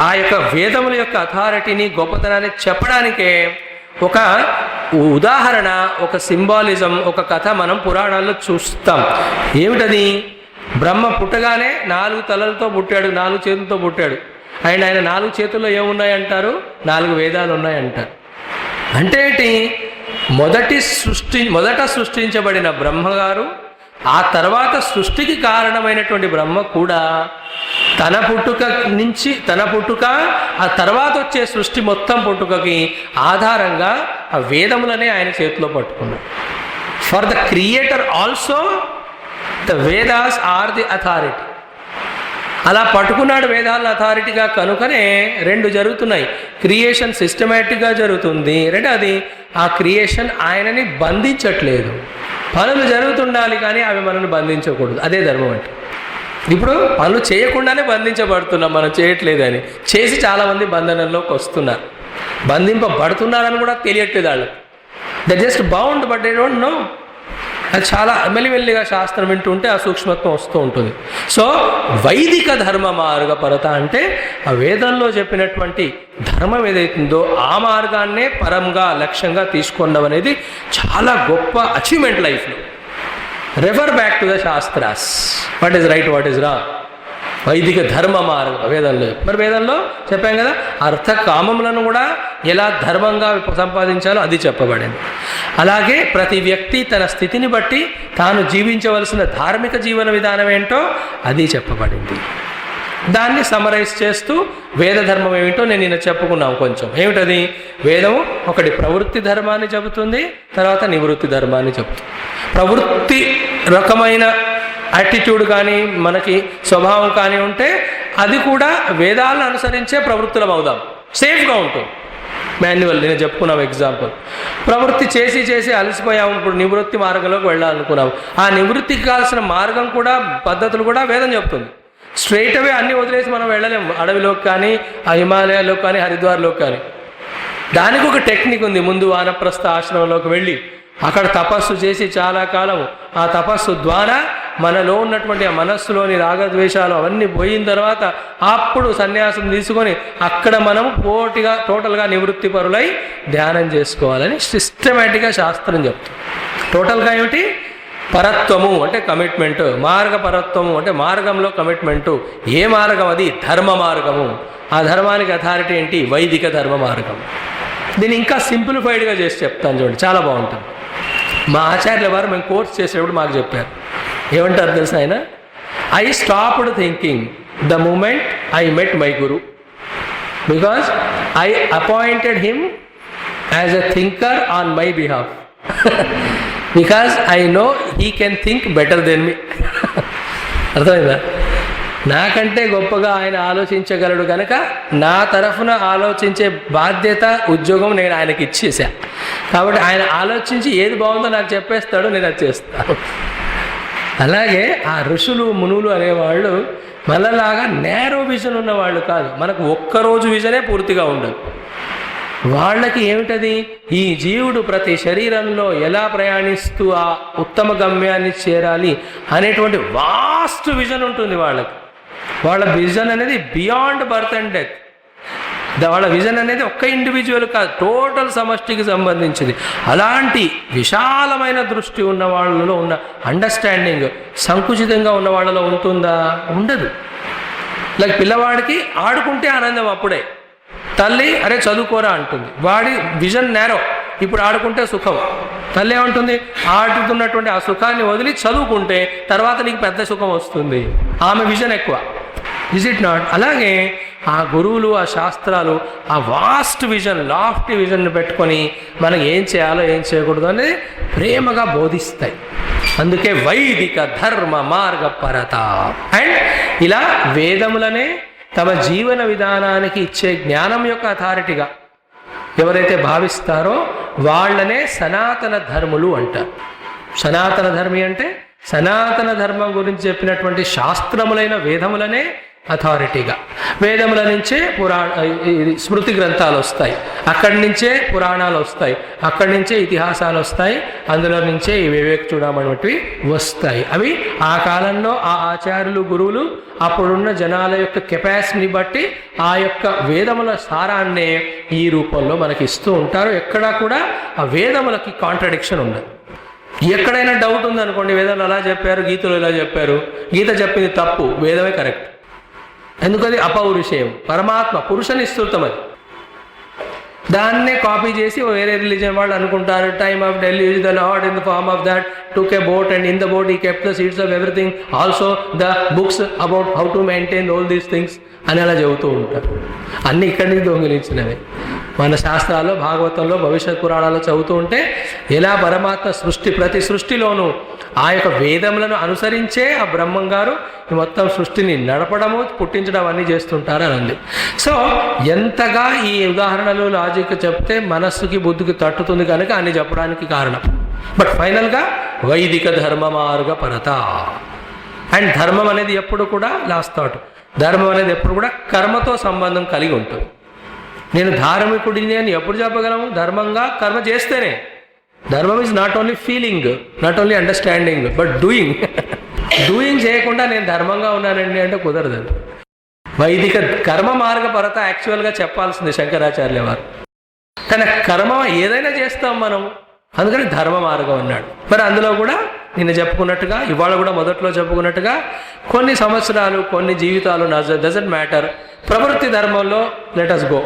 ఆ యొక్క వేదముల యొక్క అథారిటీని, గొప్పతనాన్ని చెప్పడానికే ఒక ఉదాహరణ, ఒక సింబాలిజం, ఒక కథ మనం పురాణాల్లో చూస్తాం. ఏమిటది? బ్రహ్మ పుట్టగానే 4 తలలతో పుట్టాడు, 4 చేతులతో పుట్టాడు. ఆయన 4 చేతుల్లో ఏమున్నాయంటారు? 4 వేదాలు ఉన్నాయంటారు. అంటే ఏంటి? మొదట సృష్టించబడిన బ్రహ్మగారు, ఆ తర్వాత సృష్టికి కారణమైనటువంటి బ్రహ్మ కూడా తన పుట్టుక ఆ తర్వాత వచ్చే సృష్టి మొత్తం పుట్టుకకి ఆధారంగా ఆ వేదములనే ఆయన చేతిలో పట్టుకున్నాడు. For the creator also the Vedas are the authority. అలా పట్టుకున్నాడు వేదాలను అథారిటీగా. కనుకనే 2 జరుగుతున్నాయి. క్రియేషన్ సిస్టమేటిక్గా జరుగుతుంది. రెండోది ఆ క్రియేషన్ ఆయనని బంధించట్లేదు. పనులు జరుగుతుండాలి కానీ అవి మనల్ని బంధించకూడదు. అదే ధర్మం అంటే. ఇప్పుడు పనులు చేయకుండానే బంధించబడుతున్నాం, మనం చేయట్లేదని. చేసి చాలామంది బంధనంలోకి వస్తున్నారు, బంధింపబడుతున్నారని కూడా తెలియట్లేదు వాళ్ళు. They just bound but they don't know. అది చాలా మెల్లిమెల్లిగా శాస్త్రం వింటుంటే ఆ సూక్ష్మత్వం వస్తూ ఉంటుంది. సో వైదిక ధర్మ మార్గపరత అంటే ఆ వేదంలో చెప్పినటువంటి ధర్మం ఏదైతుందో ఆ మార్గాన్నే పరంగా లక్ష్యంగా తీసుకున్నాం అనేది చాలా గొప్ప అచీవ్మెంట్ లైఫ్లో. Refer back to the shastras. What is right, what is wrong. వైదిక ధర్మ మార్గం వేదంలో. మరి వేదంలో చెప్పాం కదా, అర్థ కామములను కూడా ఎలా ధర్మంగా సంపాదించాలో అది చెప్పబడింది. అలాగే ప్రతి వ్యక్తి తన స్థితిని బట్టి తాను జీవించవలసిన ధార్మిక జీవన విధానం ఏంటో అది చెప్పబడింది. దాన్ని సమరైజ్ చేస్తూ వేద ధర్మం ఏమిటో నేను నిన్న చెప్పుకున్నాను కొంచెం. ఏమిటది? వేదము ఒకటి ప్రవృత్తి ధర్మాన్ని చెబుతుంది, తర్వాత నివృత్తి ధర్మాన్ని చెబుతుంది. ప్రవృత్తి రకమైన యాటిట్యూడ్ కానీ మనకి స్వభావం కానీ ఉంటే అది కూడా వేదాలను అనుసరించే ప్రవృత్తులం అవుదాం, సేఫ్గా ఉంటుంది. మాన్యువల్ నేను చెప్పుకున్నాం ఎగ్జాంపుల్. ప్రవృత్తి చేసి అలసిపోయాము, ఇప్పుడు నివృత్తి మార్గంలోకి వెళ్ళాలనుకున్నాము. ఆ నివృత్తికి కావాల్సిన మార్గం కూడా, పద్ధతులు కూడా వేదం చెప్తుంది. స్ట్రైట్ అవే అన్నీ వదిలేసి మనం వెళ్ళలేము, అడవిలోకి కానీ ఆ హిమాలయాల్లోకి కానీ హరిద్వార్లోకి కానీ. దానికి ఒక టెక్నిక్ ఉంది. ముందు వానప్రస్థ ఆశ్రమంలోకి వెళ్ళి అక్కడ తపస్సు చేసి చాలా కాలం, ఆ తపస్సు ద్వారా మనలో ఉన్నటువంటి ఆ మనస్సులోని రాగద్వేషాలు అవన్నీ పోయిన తర్వాత అప్పుడు సన్యాసం తీసుకొని అక్కడ మనం టోటల్గా నివృత్తి పరులై ధ్యానం చేసుకోవాలని సిస్టమేటిక్గా శాస్త్రం చెప్తుంది. టోటల్గా ఏమిటి? పరత్వము అంటే కమిట్మెంటు, మార్గ పరత్వము అంటే మార్గంలో కమిట్మెంటు. ఏ మార్గం అది? ధర్మ మార్గము. ఆ ధర్మానికి అథారిటీ ఏంటి? వైదిక ధర్మ మార్గం. దీన్ని ఇంకా సింప్లిఫైడ్గా చేసి చెప్తాను చూడండి, చాలా బాగుంటుంది. మా ఆచార్యుల వారు మేము కోర్స్ చేసేటప్పుడు మాకు చెప్పారు. ఏమంటారు తెలుసా ఆయన? I stopped thinking the moment I met my guru, because I appointed him as a thinker on my behalf, because I know he can think better than me. అర్థమైందా? నాకంటే గొప్పగా ఆయన ఆలోచించగలడు కనుక నా తరఫున ఆలోచించే బాధ్యత, ఉద్యోగం నేను ఆయనకి ఇచ్చేసా. కాబట్టి ఆయన ఆలోచించి ఏది బాగుందో నాకు చెప్పేస్తాడు, నేను అది చేస్తాను. అలాగే ఆ ఋషులు మునులు అనేవాళ్ళు మనలాగా నేరో విజన్ ఉన్నవాళ్ళు కాదు. మనకు ఒక్కరోజు విజనే పూర్తిగా ఉండదు. వాళ్ళకి ఏమిటది? ఈ జీవుడు ప్రతి శరీరంలో ఎలా ప్రయాణిస్తూ ఆ ఉత్తమ గమ్యాన్ని చేరాలి అనేటువంటి వాస్ట్ విజన్ ఉంటుంది వాళ్ళకి. వాళ్ళ విజన్ అనేది బియాండ్ బర్త్ అండ్ డెత్. వాళ్ళ విజన్ అనేది ఒక్క ఇండివిజువల్ కాదు, టోటల్ సమష్టికి సంబంధించింది. అలాంటి విశాలమైన దృష్టి ఉన్న వాళ్ళలో ఉన్న అండర్స్టాండింగ్ సంకుచితంగా ఉన్న వాళ్ళలో ఉంటుందా? ఉండదు. లైక్ పిల్లవాడికి ఆడుకుంటే ఆనందం అప్పుడే, తల్లి అరే చదువుకోరా అంటుంది. వాడి విజన్ నేరో, ఇప్పుడు ఆడుకుంటే సుఖం. తల్లి ఏమంటుంది? ఆడుతున్నటువంటి ఆ సుఖాన్ని వదిలి చదువుకుంటే తర్వాత నీకు పెద్ద సుఖం వస్తుంది. ఆమె విజన్ ఎక్కువ. Is it not? అలాగే ఆ గురువులు, ఆ శాస్త్రాలు ఆ వాస్ట్ విజన్, లాఫ్టీ విజన్ని పెట్టుకొని మనకి ఏం చేయాలో ఏం చేయకూడదు అనేది ప్రేమగా బోధిస్తాయి. అందుకే వైదిక ధర్మ మార్గ పరత. అండ్ ఇలా వేదములనే తమ జీవన విధానానికి ఇచ్చే జ్ఞానం యొక్క అథారిటీగా ఎవరైతే భావిస్తారో వాళ్ళనే సనాతన ధర్ములు అంటారు. సనాతన ధర్మి అంటే సనాతన ధర్మం గురించి చెప్పినటువంటి శాస్త్రములైన వేదములనే అథారిటీగా. వేదముల నుంచే స్మృతి గ్రంథాలు వస్తాయి, అక్కడి నుంచే పురాణాలు వస్తాయి, అక్కడి నుంచే ఇతిహాసాలు వస్తాయి, అందులో నుంచే ఈ వివేక చూడమనేటివి వస్తాయి. అవి ఆ కాలంలో ఆ ఆచార్యులు, గురువులు అప్పుడున్న జనాల యొక్క కెపాసిటీని బట్టి ఆ యొక్క వేదముల సారాన్నే ఈ రూపంలో మనకి ఇస్తూ ఉంటారు. ఎక్కడా కూడా ఆ వేదములకి కాంట్రడిక్షన్ ఉండదు. ఎక్కడైనా డౌట్ ఉందనుకోండి, వేదంలో అలా చెప్పారు, గీతలో ఇలా చెప్పారు, గీత చెప్పింది తప్పు, వేదమే కరెక్ట్. ఎందుకది? అపౌరుషేయం, పరమాత్మ పురుషనిస్తృతం. అది దాన్నే కాపీ చేసి వేరే రిలీజియన్ వాళ్ళు అనుకుంటారు, time of Delhi is the lord in the form of that, took a boat and in the boat he kept the seeds of everything, also the books about how to maintain all these things అని అలా చెబుతూ ఉంటారు. అన్నీ ఇక్కడి నుంచి దొంగిలించినవి. మన శాస్త్రాల్లో, భాగవతంలో, భవిష్యత్ పురాణాల్లో చదువుతూ ఉంటే ఎలా పరమాత్మ ప్రతి సృష్టిలోనూ ఆ యొక్క వేదములను అనుసరించే ఆ బ్రహ్మం గారు ఈ మొత్తం సృష్టిని నడపడము, పుట్టించడం అన్నీ చేస్తుంటారు అని ఉంది. సో ఎంతగా ఈ ఉదాహరణలు, లాజిక్ చెప్తే మనస్సుకి, బుద్ధికి తట్టుతుంది కనుక అన్ని చెప్పడానికి కారణం. బట్ ఫైనల్గా వైదిక ధర్మ మార్గ పరత. అండ్ ధర్మం అనేది ఎప్పుడు కూడా, లాస్ట్ థాట్, ధర్మం అనేది ఎప్పుడు కూడా కర్మతో సంబంధం కలిగి ఉంటుంది. నేను ధార్మికుడిని అని ఎప్పుడు చెప్పగలము? ధర్మంగా కర్మ చేస్తేనే. ధర్మం is not only feeling, not only understanding, but doing. Doing చేయకుండా నేను ధర్మంగా ఉన్నానండి అంటే కుదరదు. వైదిక కర్మ మార్గ పరత యాక్చువల్గా చెప్పాల్సింది శంకరాచార్యుల వారు. కానీ కర్మ ఏదైనా చేస్తాం మనం, అందుకని ధర్మ మార్గం అన్నాడు. మరి అందులో కూడా నిన్న చెప్పుకున్నట్టుగా, ఇవాళ కూడా మొదట్లో చెప్పుకున్నట్టుగా కొన్ని సంవత్సరాలు, కొన్ని జీవితాలు డజంట్ మ్యాటర్. ప్రవృత్తి ధర్మంలో let us go,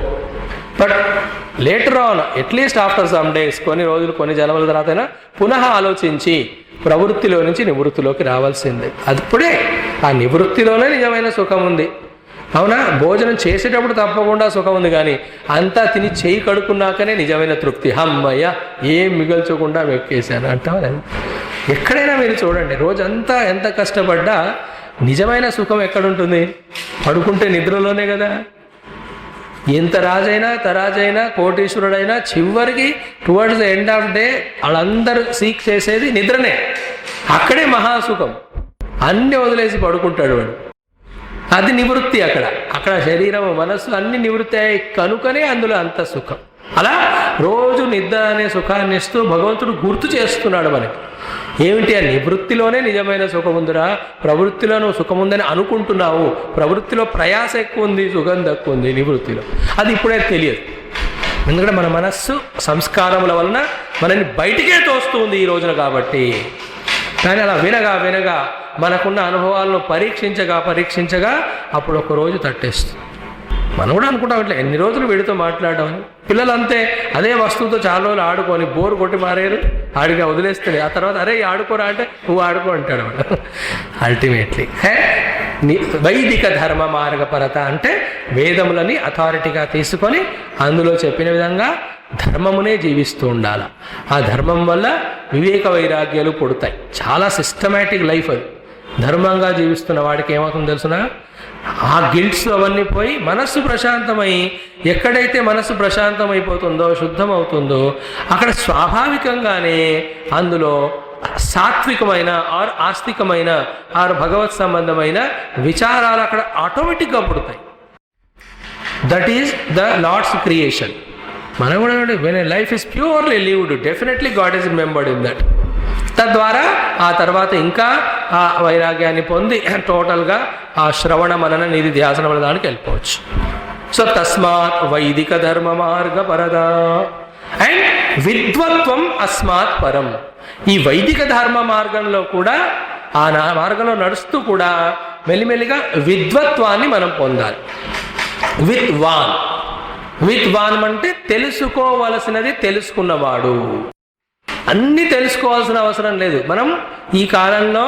but later on at least after some days, కొన్ని రోజులు, కొన్ని జన్మల తర్వాతైనా పునః ఆలోచించి ప్రవృత్తిలో నుంచి నివృత్తిలోకి రావాల్సిందే. అప్పుడే ఆ నివృత్తిలోనే నిజమైన సుఖం ఉంది. అవునా? భోజనం చేసేటప్పుడు తప్పకుండా సుఖం ఉంది, కానీ అంతా తిని చేయి కడుక్కున్నాకనే నిజమైన తృప్తి. అమ్మయ్య ఏం మిగల్చకుండా వెక్కేసాను అంటాం. ఎక్కడైనా మీరు చూడండి, రోజంతా ఎంత కష్టపడ్డా నిజమైన సుఖం ఎక్కడుంటుంది? పడుకుంటే నిద్రలోనే కదా. ఎంత రాజైనా, తరాజైనా, కోటీశ్వరుడైనా చివరికి towards the end of day వాళ్ళందరూ సీక్ చేసేది నిద్రనే. అక్కడే మహాసుఖం. అన్నీ వదిలేసి పడుకుంటాడు వాడు. అది నివృత్తి. అక్కడ శరీరం మనస్సు అన్ని నివృత్తి అయ్యాయి కనుకనే అందులో అంత సుఖం. అలా రోజు నిద్ర అనే సుఖాన్ని ఇస్తూ భగవంతుడు గుర్తు చేస్తున్నాడు మనకి. ఏమిటి? ఆ నివృత్తిలోనే నిజమైన సుఖం ఉందిరా, ప్రవృత్తిలో నువ్వు సుఖం ఉందని అనుకుంటున్నావు, ప్రవృత్తిలో ప్రయాస ఎక్కువ ఉంది, సుఖం తక్కువ ఉంది నివృత్తిలో. అది ఇప్పుడే తెలియదు. ఎందుకంటే మన మనస్సు సంస్కారముల వలన మనల్ని బయటికే తోస్తుంది ఈ రోజున కాబట్టి. కానీ అలా వినగా మనకున్న అనుభవాలను పరీక్షించగా అప్పుడు ఒక రోజు తట్టేస్తుంది. మనం కూడా అనుకుంటాం ఇట్లా ఎన్ని రోజులు వీడితో మాట్లాడడం అని. పిల్లలు అంతే, అదే వస్తువుతో చాలా రోజులు ఆడుకొని బోరు కొట్టి మారేరు, ఆడిగా వదిలేస్తాడు. ఆ తర్వాత అరే ఆడుకోరా అంటే నువ్వు ఆడుకో అంటాడు వాడు. అల్టిమేట్లీ వైదిక ధర్మ మార్గపరత అంటే వేదములని అథారిటీగా తీసుకొని అందులో చెప్పిన విధంగా ధర్మమునే జీవిస్తూ ఉండాలి. ఆ ధర్మం వల్ల వివేక వైరాగ్యాలు పుడతాయి. చాలా సిస్టమేటిక్ లైఫ్ అది. ధర్మంగా జీవిస్తున్న వాడికి ఏమవుతుందో తెలుసునా, ఆ గిల్ట్స్ అవన్నీ పోయి మనస్సు ప్రశాంతమై, ఎక్కడైతే మనస్సు ప్రశాంతమైపోతుందో శుద్ధమవుతుందో అక్కడ స్వాభావికంగానే అందులో సాత్వికమైన ఆర్ ఆస్తికమైన ఆర్ భగవత్ సంబంధమైన విచారాలు అక్కడ ఆటోమేటిక్గా పుడతాయి. That is the lord's creation. మనం కూడా when a life is purely lived definitely God is remembered in that. తద్వారా ఆ తర్వాత ఇంకా ఆ వైరాగ్యాన్ని పొంది టోటల్గా ఆ శ్రవణ మనన నిధి ధ్యాసన అనే దానికి వెళ్ళిపోవచ్చు. సో తస్మాత్ వైదిక ధర్మ మార్గ పరద అండ్ విద్వత్వం అస్మాత్ పరం. ఈ వైదిక ధర్మ మార్గంలో కూడా ఆ మార్గంలో నడుస్తూ కూడా మెల్లిమెల్లిగా విద్వత్వాన్ని మనం పొందాలి. విద్వాన్ అంటే తెలుసుకోవలసినది తెలుసుకున్నవాడు. అన్నీ తెలుసుకోవాల్సిన అవసరం లేదు. మనం ఈ కాలంలో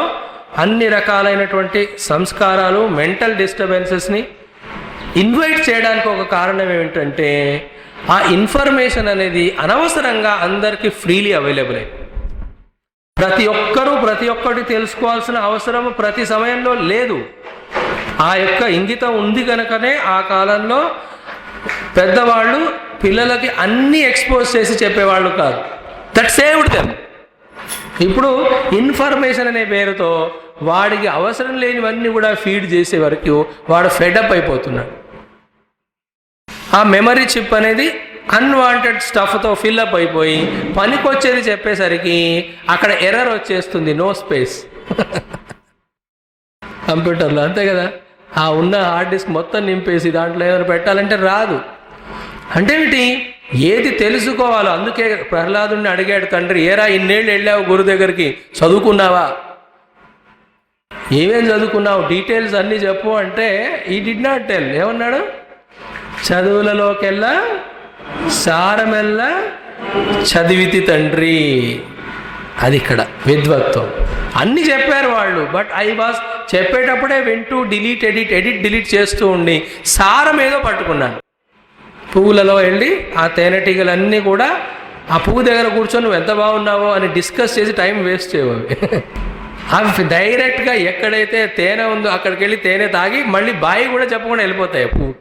అన్ని రకాలైనటువంటి సంస్కారాలు మెంటల్ డిస్టర్బెన్సెస్ని ఇన్వైట్ చేయడానికి ఒక కారణం ఏమిటంటే ఆ ఇన్ఫర్మేషన్ అనేది అనవసరంగా అందరికీ ఫ్రీలీ అవైలబుల్ అయ్యి ప్రతి ఒక్కటి తెలుసుకోవాల్సిన అవసరం ప్రతి సమయంలో లేదు. ఆ యొక్క ఇంగితం ఉంది కనుకనే ఆ కాలంలో పెద్దవాళ్ళు పిల్లలకి అన్నీ ఎక్స్పోజ్ చేసి చెప్పేవాళ్ళు కాదు. That saved them. ఇప్పుడు ఇన్ఫర్మేషన్ అనే పేరుతో వాడికి అవసరం లేనివన్నీ కూడా ఫీడ్ చేసే వరకు వాడు ఫెడప్ అయిపోతున్నాడు. ఆ మెమరీ చిప్ అనేది అన్వాంటెడ్ స్టఫ్తో ఫిల్అప్ అయిపోయి పనికొచ్చేది చెప్పేసరికి అక్కడ ఎర్రర్ వచ్చేస్తుంది, నో స్పేస్. కంప్యూటర్లో అంతే కదా, ఆ ఉన్న హార్డ్ డిస్క్ మొత్తం నింపేసి దాంట్లో ఏదైనా పెట్టాలంటే రాదు. అంటే ఏమిటి? ఏది తెలుసుకోవాలో. అందుకే ప్రహ్లాదుని అడిగాడు తండ్రి, ఏరా ఇన్నేళ్ళు వెళ్ళావు గురు దగ్గరికి, చదువుకున్నావా, ఏమేం చదువుకున్నావు, డీటెయిల్స్ అన్నీ చెప్పు అంటే ఈ డిడ్ నాట్ టెల్. ఏమన్నాడు? చదువులలోకెల్లా సారమెల్లా చదివితి తండ్రి. అది ఇక్కడ విద్వత్వం. అన్నీ చెప్పారు వాళ్ళు, బట్ ఐ వాజ్ చెప్పేటప్పుడే వింటూ ఎడిట్ డిలీట్ చేస్తూ ఉండి సారం ఏదో పట్టుకున్నాను. పువ్వులలో వెళ్ళి ఆ తేనెటీగలన్నీ కూడా ఆ పువ్వు దగ్గర కూర్చొని నువ్వు ఎంత బాగున్నావో అని డిస్కస్ చేసి టైం వేస్ట్ చేయవు. అవి డైరెక్ట్గా ఎక్కడైతే తేనె ఉందో అక్కడికి వెళ్ళి తేనె తాగి మళ్ళీ బాయి కూడా చెప్పకుండా వెళ్ళిపోతాయి పువ్వు.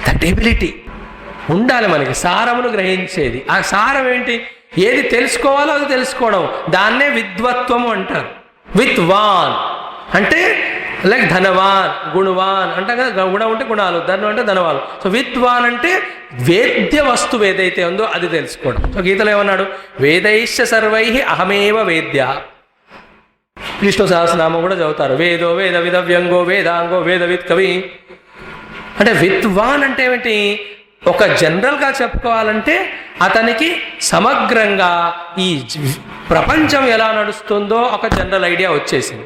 దట్ ఎబిలిటీ ఉండాలి మనకి, సారమును గ్రహించేది. ఆ సారం ఏంటి? ఏది తెలుసుకోవాలో అది తెలుసుకోవడం, దాన్నే విద్వత్వము అంటారు. విద్వాన్ అంటే లైక్ ధనవాన్, గుణవాన్ అంటే కదా, గుణం అంటే గుణాలు, ధనం అంటే ధనవాలు. సో విద్వాన్ అంటే వేద్య వస్తువు ఏదైతే ఉందో అది తెలుసుకోవడం. సో గీతలో ఏమన్నాడు? వేదైశ్చ సర్వై అహమేవ వేద్య. విష్ణు సహస్రనామం కూడా చదువుతారు, వేదో వేద విదవ్యంగో వేదాంగో వేదవిత్ కవి. అంటే విద్వాన్ అంటే ఏమిటి? ఒక జనరల్గా చెప్పుకోవాలంటే అతనికి సమగ్రంగా ఈ ప్రపంచం ఎలా నడుస్తుందో ఒక జనరల్ ఐడియా వచ్చేసింది.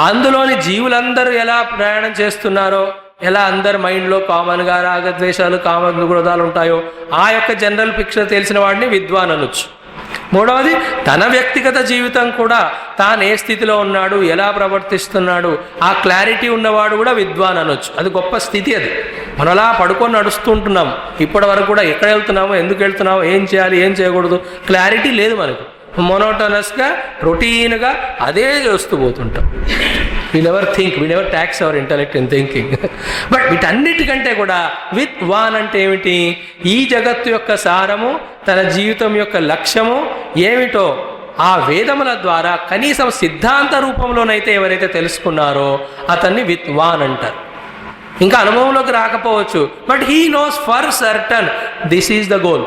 అందులోని జీవులందరూ ఎలా ప్రయాణం చేస్తున్నారో, ఎలా అందరి మైండ్లో కామన్గా రాగద్వేషాలు కామక్రోధాలు ఉంటాయో ఆ యొక్క జనరల్ పిక్చర్ తెలిసిన వాడిని విద్వాన్ అనొచ్చు. మూడవది, తన వ్యక్తిగత జీవితం కూడా తాను ఏ స్థితిలో ఉన్నాడు, ఎలా ప్రవర్తిస్తున్నాడు ఆ క్లారిటీ ఉన్నవాడు కూడా విద్వాన్ అనొచ్చు. అది గొప్ప స్థితి. అది మనం అలా పడుకొని నడుస్తుంటున్నాం ఇప్పటి వరకు కూడా, ఎక్కడ వెళ్తున్నామో, ఎందుకు వెళ్తున్నామో, ఏం చేయాలి, ఏం చేయకూడదు క్లారిటీ లేదు మనకు. మొనోటనస్గా రొటీన్గా అదే చేస్తూ పోతుంటాం. We never think, we never tax our intellect in thinking. But వీటన్నిటికంటే కూడా విద్వాన్ అంటే ఏమిటి? ఈ జగత్తు యొక్క సారము, తన జీవితం యొక్క లక్ష్యము ఏమిటో ఆ వేదముల ద్వారా కనీసం సిద్ధాంత రూపంలోనైతే ఎవరైతే తెలుసుకున్నారో అతన్ని విద్వాన్ అంటారు. ఇంకా అనుభవంలోకి రాకపోవచ్చు, but he knows for certain this is the goal.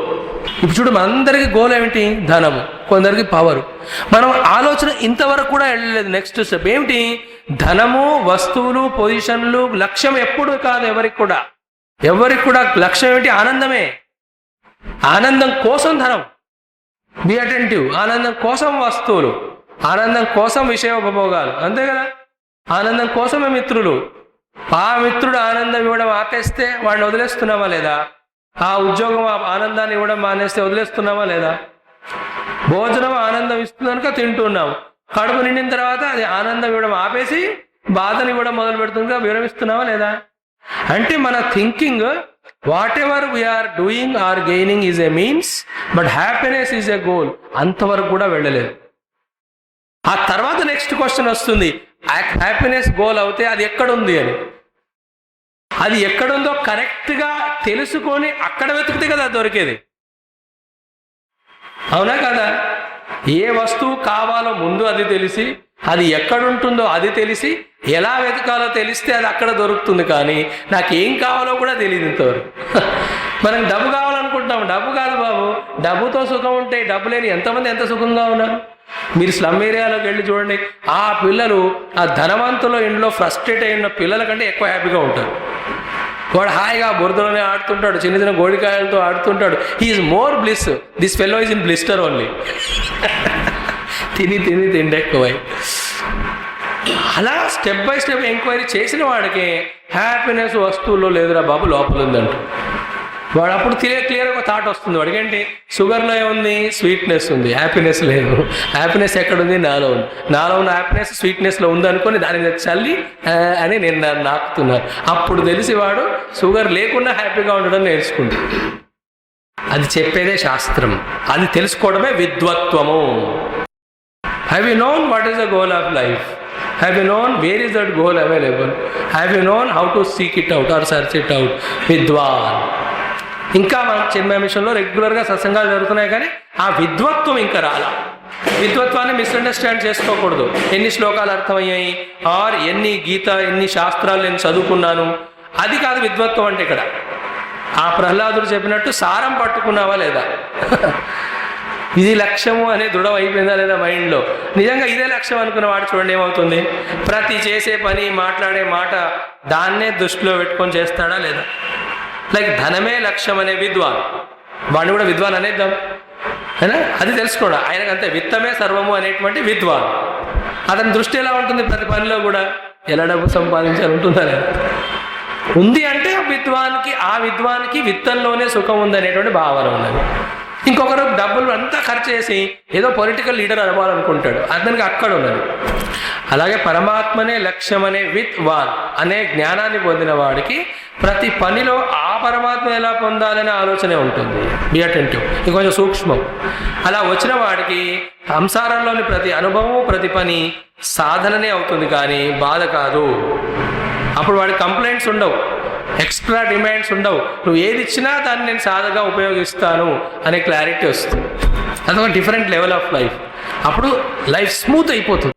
ఇప్పుడు చూడు, మనందరికీ గోల్ ఏమిటి? ధనము, కొందరికి పవరు. మనం ఆలోచన ఇంతవరకు కూడా వెళ్ళలేదు. నెక్స్ట్ స్టెప్ ఏమిటి? ధనము, వస్తువులు, పొజిషన్లు లక్ష్యం ఎప్పుడు కాదు. ఎవరికి కూడా లక్ష్యం ఏమిటి? ఆనందమే. ఆనందం కోసం ధనం, బి అటెంటివ్. ఆనందం కోసం వస్తువులు, ఆనందం కోసం విషయోపభోగాలు, అంతే కదా. ఆనందం కోసమే మిత్రులు. ఆ మిత్రుడు ఆనందం ఇవ్వడం ఆపేస్తే వాడిని వదిలేస్తున్నామా లేదా? ఆ ఉద్యోగం ఆనందాన్ని ఇవ్వడం మానేస్తే వదిలేస్తున్నామా లేదా? భోజనం ఆనందం ఇస్తుంది కనుక తింటున్నాం. కడుపు నిండిన తర్వాత అది ఆనందం ఇవ్వడం ఆపేసి బాధను ఇవ్వడం మొదలు పెడుతుంది, విరమిస్తున్నామా లేదా? అంటే మన thinking whatever we are doing or gaining is a means, but happiness is a goal. అంతవరకు కూడా వెళ్ళలేదు. ఆ తర్వాత నెక్స్ట్ క్వశ్చన్ వస్తుంది, హ్యాపీనెస్ గోల్ అవుతే అది ఎక్కడుంది అని. అది ఎక్కడుందో కరెక్ట్గా తెలుసుకొని అక్కడ వెతికితే కదా దొరికేది, అవునా కదా? ఏ వస్తువు కావాలో ముందు అది తెలిసి, అది ఎక్కడుంటుందో అది తెలిసి, ఎలా వెతకాలో తెలిస్తే అది అక్కడ దొరుకుతుంది. కానీ నాకు ఏం కావాలో కూడా తెలియదు ఇంతవరకు. మనం డబ్బు కావాలనుకుంటున్నాం, డబ్బు కాదు బాబు. డబ్బుతో సుఖం ఉంటే డబ్బు లేని ఎంతమంది ఎంత సుఖంగా ఉన్నారు? మీరు స్లమ్ ఏరియాలోకి వెళ్ళి చూడండి, ఆ పిల్లలు ఆ ధనవంతుల ఇంట్లో ఫ్రస్ట్రేట్ అయిన పిల్లల కంటే ఎక్కువ హ్యాపీగా ఉంటారు. వాడు హాయిగా బురదలోనే ఆడుతుంటాడు, చిన్న చిన్న గోడికాయలతో ఆడుతుంటాడు. He is more bliss. This fellow is in blister only. తిండి ఎక్కువై. అలా స్టెప్ బై స్టెప్ ఎంక్వైరీ చేసిన వాడికి హ్యాపీనెస్ వస్తువుల్లో లేదురా బాబు, లోపల ఉందంట. వాడు అప్పుడు క్లియర్గా థాట్ వస్తుంది వాడికి. ఏంటి? షుగర్లో ఏముంది? స్వీట్నెస్ ఉంది, హ్యాపీనెస్ లేదు. హ్యాపీనెస్ ఎక్కడుంది? నాలో ఉంది. నాలో ఉన్న హ్యాపీనెస్ స్వీట్నెస్లో ఉందనుకొని దాని మీద చల్లి అని నేను నాకుతున్నాను. అప్పుడు తెలిసి వాడు షుగర్ లేకుండా హ్యాపీగా ఉండడం నేర్చుకుంటాడు. అది చెప్పేదే శాస్త్రం. అది తెలుసుకోవడమే విద్వత్వము. Have you known what is the goal of life? Have you known where is that goal available? Have you known how to seek it out or search it out? విద్వాన్. ఇంకా మన చిన్మయ మిషన్లో రెగ్యులర్గా సత్సంగాలు జరుగుతున్నాయి, కానీ ఆ విద్వత్వం ఇంకా రాలా. విద్వత్వాన్ని మిస్అండర్స్టాండ్ చేసుకోకూడదు. ఎన్ని శ్లోకాలు అర్థమయ్యాయి, ఆర్ ఎన్ని శాస్త్రాలు నేను చదువుకున్నాను, అది కాదు విద్వత్వం అంటే. ఇక్కడ ఆ ప్రహ్లాదుడు చెప్పినట్టు సారం పట్టుకున్నావా లేదా, ఇది లక్ష్యము అనే దృఢం అయిపోయిందా లేదా మైండ్లో. నిజంగా ఇదే లక్ష్యం అనుకున్న వాడు చూడండి ఏమవుతుంది. ప్రతి చేసే పని, మాట్లాడే మాట దాన్నే దృష్టిలో పెట్టుకొని చేస్తాడా లేదా? లైక్ ధనమే లక్ష్యం అనే విద్వాన్, వాడిని కూడా విద్వాన్ అనేద్దాం, అయినా అది తెలుసుకోండి. ఆయనకు అంతే, విత్తమే సర్వము అనేటువంటి విద్వాన్. అతని దృష్టి ఎలా ఉంటుంది? ప్రతి పనిలో కూడా ఎలా డబ్బు సంపాదించాలి ఉంటుందా లేదా? ఉంది అంటే ఆ విద్వానికి విత్తంలోనే సుఖం ఉందనేటువంటి భావన ఉన్నది. ఇంకొకరు డబ్బులు అంతా ఖర్చు చేసి ఏదో పొలిటికల్ లీడర్ అవ్వాలనుకుంటాడు, అతనికి అక్కడ ఉన్నది. అలాగే పరమాత్మనే లక్ష్యం అనే విద్వాన్ అనే జ్ఞానాన్ని పొందిన వాడికి ప్రతి పనిలో ఆ పరమాత్మ ఎలా పొందాలనే ఆలోచనే ఉంటుంది. B attentive. ఇంకొంచెం సూక్ష్మం. అలా వచ్చిన వాడికి సంసారంలోని ప్రతి అనుభవం, ప్రతి పని సాధననే అవుతుంది, కానీ బాధ కాదు. అప్పుడు వాడికి కంప్లైంట్స్ ఉండవు, ఎక్స్ట్రా డిమాండ్స్ ఉండవు. నువ్వు ఏది ఇచ్చినా దాన్ని నేను సాధగా ఉపయోగిస్తాను అనే క్లారిటీ వస్తుంది. అదొక డిఫరెంట్ లెవెల్ ఆఫ్ లైఫ్. అప్పుడు లైఫ్ స్మూత్ అయిపోతుంది.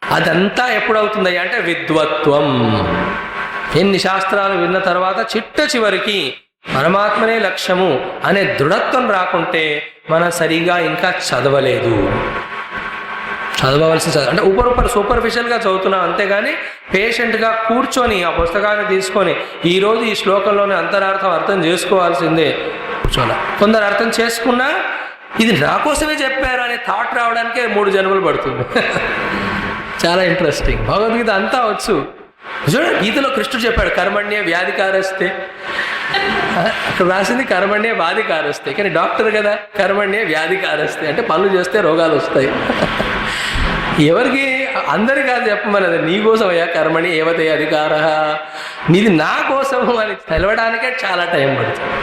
అదంతా ఎప్పుడు అవుతుంది అంటే విద్వత్వం. ఎన్ని శాస్త్రాలు విన్న తర్వాత చిట్ట చివరికి పరమాత్మనే లక్ష్యము అనే దృఢత్వం రాకుంటే మనం సరిగా ఇంకా చదవలేదు. చదవవలసిన అంటే సూపర్ఫిషియల్గా చదువుతున్నాం, అంతేగాని పేషెంట్గా కూర్చొని ఆ పుస్తకాన్ని తీసుకొని ఈరోజు ఈ శ్లోకంలోని అంతరార్థం అర్థం చేసుకోవాల్సిందే కూర్చోాలి. కొందరు అర్థం చేసుకున్నా ఇది నా కోసమే చెప్పారు అనే థాట్ రావడానికే 3 జన్మలు పడుతుంది. చాలా ఇంట్రెస్టింగ్. భగవద్గీత అంతా వచ్చు. చూడండి, గీతలో కృష్ణుడు చెప్పాడు కర్మణ్య వ్యాధికారస్తే. అక్కడ రాసింది కర్మణ్య వ్యాధికారస్తే, కానీ డాక్టర్ కదా కర్మణ్య వ్యాధికారస్తే అంటే పనులు చేస్తే రోగాలు వస్తాయి. ఎవరికి? అందరి కాదు చెప్పమన్నది. నీ కోసం అయ్యా కర్మణి ఏవతే అధికార, నీది నా కోసము అని తెలవడానికే చాలా టైం పడుతుంది.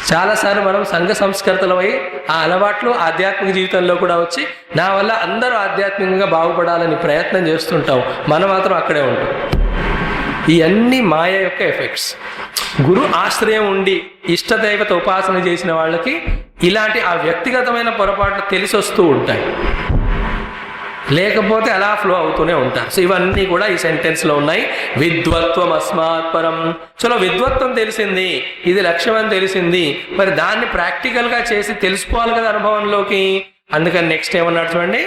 చాలాసార్లు మనం సంఘ సంస్కృతులమై ఆ అలవాట్లు ఆధ్యాత్మిక జీవితంలో కూడా వచ్చి నా వల్ల అందరూ ఆధ్యాత్మికంగా బాగుపడాలని ప్రయత్నం చేస్తుంటాం, మనం మాత్రం అక్కడే ఉంటాం. ఇవన్నీ మాయ యొక్క ఎఫెక్ట్స్. గురు ఆశ్రయం ఉండి ఇష్టదైవత ఉపాసన చేసిన వాళ్ళకి ఇలాంటి ఆ వ్యక్తిగతమైన పొరపాట్లు తెలిసి వస్తూ ఉంటాయి, లేకపోతే అలా ఫ్లో అవుతూనే ఉంటారు. సో ఇవన్నీ కూడా ఈ సెంటెన్స్లో ఉన్నాయి. విద్వత్వం అస్మాత్ పరం. చలో విద్వత్వం తెలిసింది, ఇది లక్ష్యం అని తెలిసింది, మరి దాన్ని ప్రాక్టికల్గా చేసి తెలుసుకోవాలి కదా అనుభవంలోకి. అందుకని నెక్స్ట్ ఏమన్నాడు చూడండి,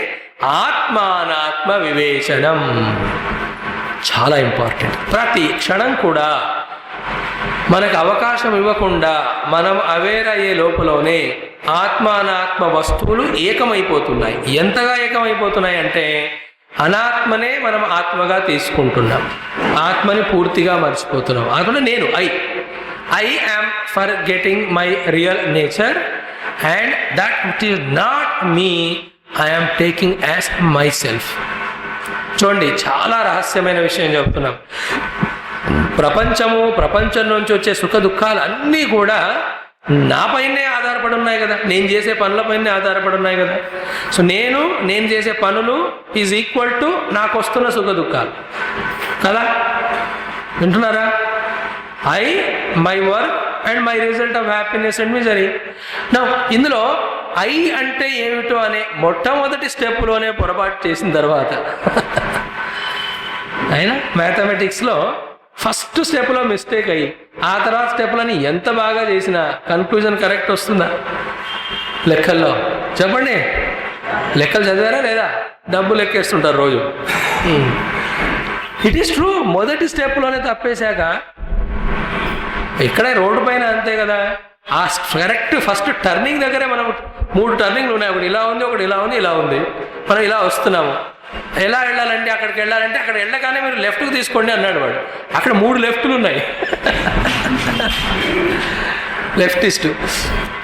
ఆత్మానాత్మ వివేచనం. చాలా ఇంపార్టెంట్. ప్రతి క్షణం కూడా మనకు అవకాశం ఇవ్వకుండా మనం అవేర్ అయ్యే లోపలనే ఆత్మానాత్మ వస్తువులు ఏకమైపోతున్నాయి. ఎంతగా ఏకమైపోతున్నాయి అంటే అనాత్మనే మనం ఆత్మగా తీసుకుంటున్నాం, ఆత్మని పూర్తిగా మర్చిపోతున్నాం. అందులో నేను I am for getting my real nature and that it is not me, I am taking as my self. చూడండి, చాలా రహస్యమైన విషయం చెప్తున్నాం. ప్రపంచం నుంచి వచ్చే సుఖ దుఃఖాలు అన్నీ కూడా నాపైనే ఆధారపడి ఉన్నాయి కదా, నేను చేసే పనులపైనే ఆధారపడి ఉన్నాయి కదా. సో నేను చేసే పనులు ఈజ్ ఈక్వల్ టు నాకు వస్తున్న సుఖ దుఃఖాలు కదా. వింటున్నారా? My work and my result of happiness and misery. నా ఇందులో అంటే ఏమిటో అనే మొట్టమొదటి స్టెప్లోనే పొరపాటు చేసిన తర్వాత అయినా మ్యాథమెటిక్స్లో ఫస్ట్ స్టెప్లో మిస్టేక్ అయ్యి ఆ తర్వాత స్టెప్లని ఎంత బాగా చేసినా కన్క్లూజన్ కరెక్ట్ వస్తుందా? లెక్కల్లో చెప్పండి, లెక్కలు చదివారా లేదా? డబ్బు లెక్కేస్తుంటారు రోజు. It is true. మొదటి స్టెప్లోనే తప్పేశాక ఇక్కడే రోడ్డు పైన అంతే కదా, ఆ కరెక్ట్ ఫస్ట్ టర్నింగ్ దగ్గరే మనం 3 టర్నింగ్లు ఉన్నాయి, ఒకటి ఇలా ఉంది, ఒకటి ఇలా ఉంది, ఇలా ఉంది. మనం ఇలా వస్తున్నాము, ఎలా వెళ్ళాలంటే అక్కడికి వెళ్ళాలంటే అక్కడ వెళ్ళగానే మీరు లెఫ్ట్కి తీసుకోండి అన్నాడు వాడు. అక్కడ 3 లెఫ్ట్లు ఉన్నాయి, లెఫ్టిస్ట్.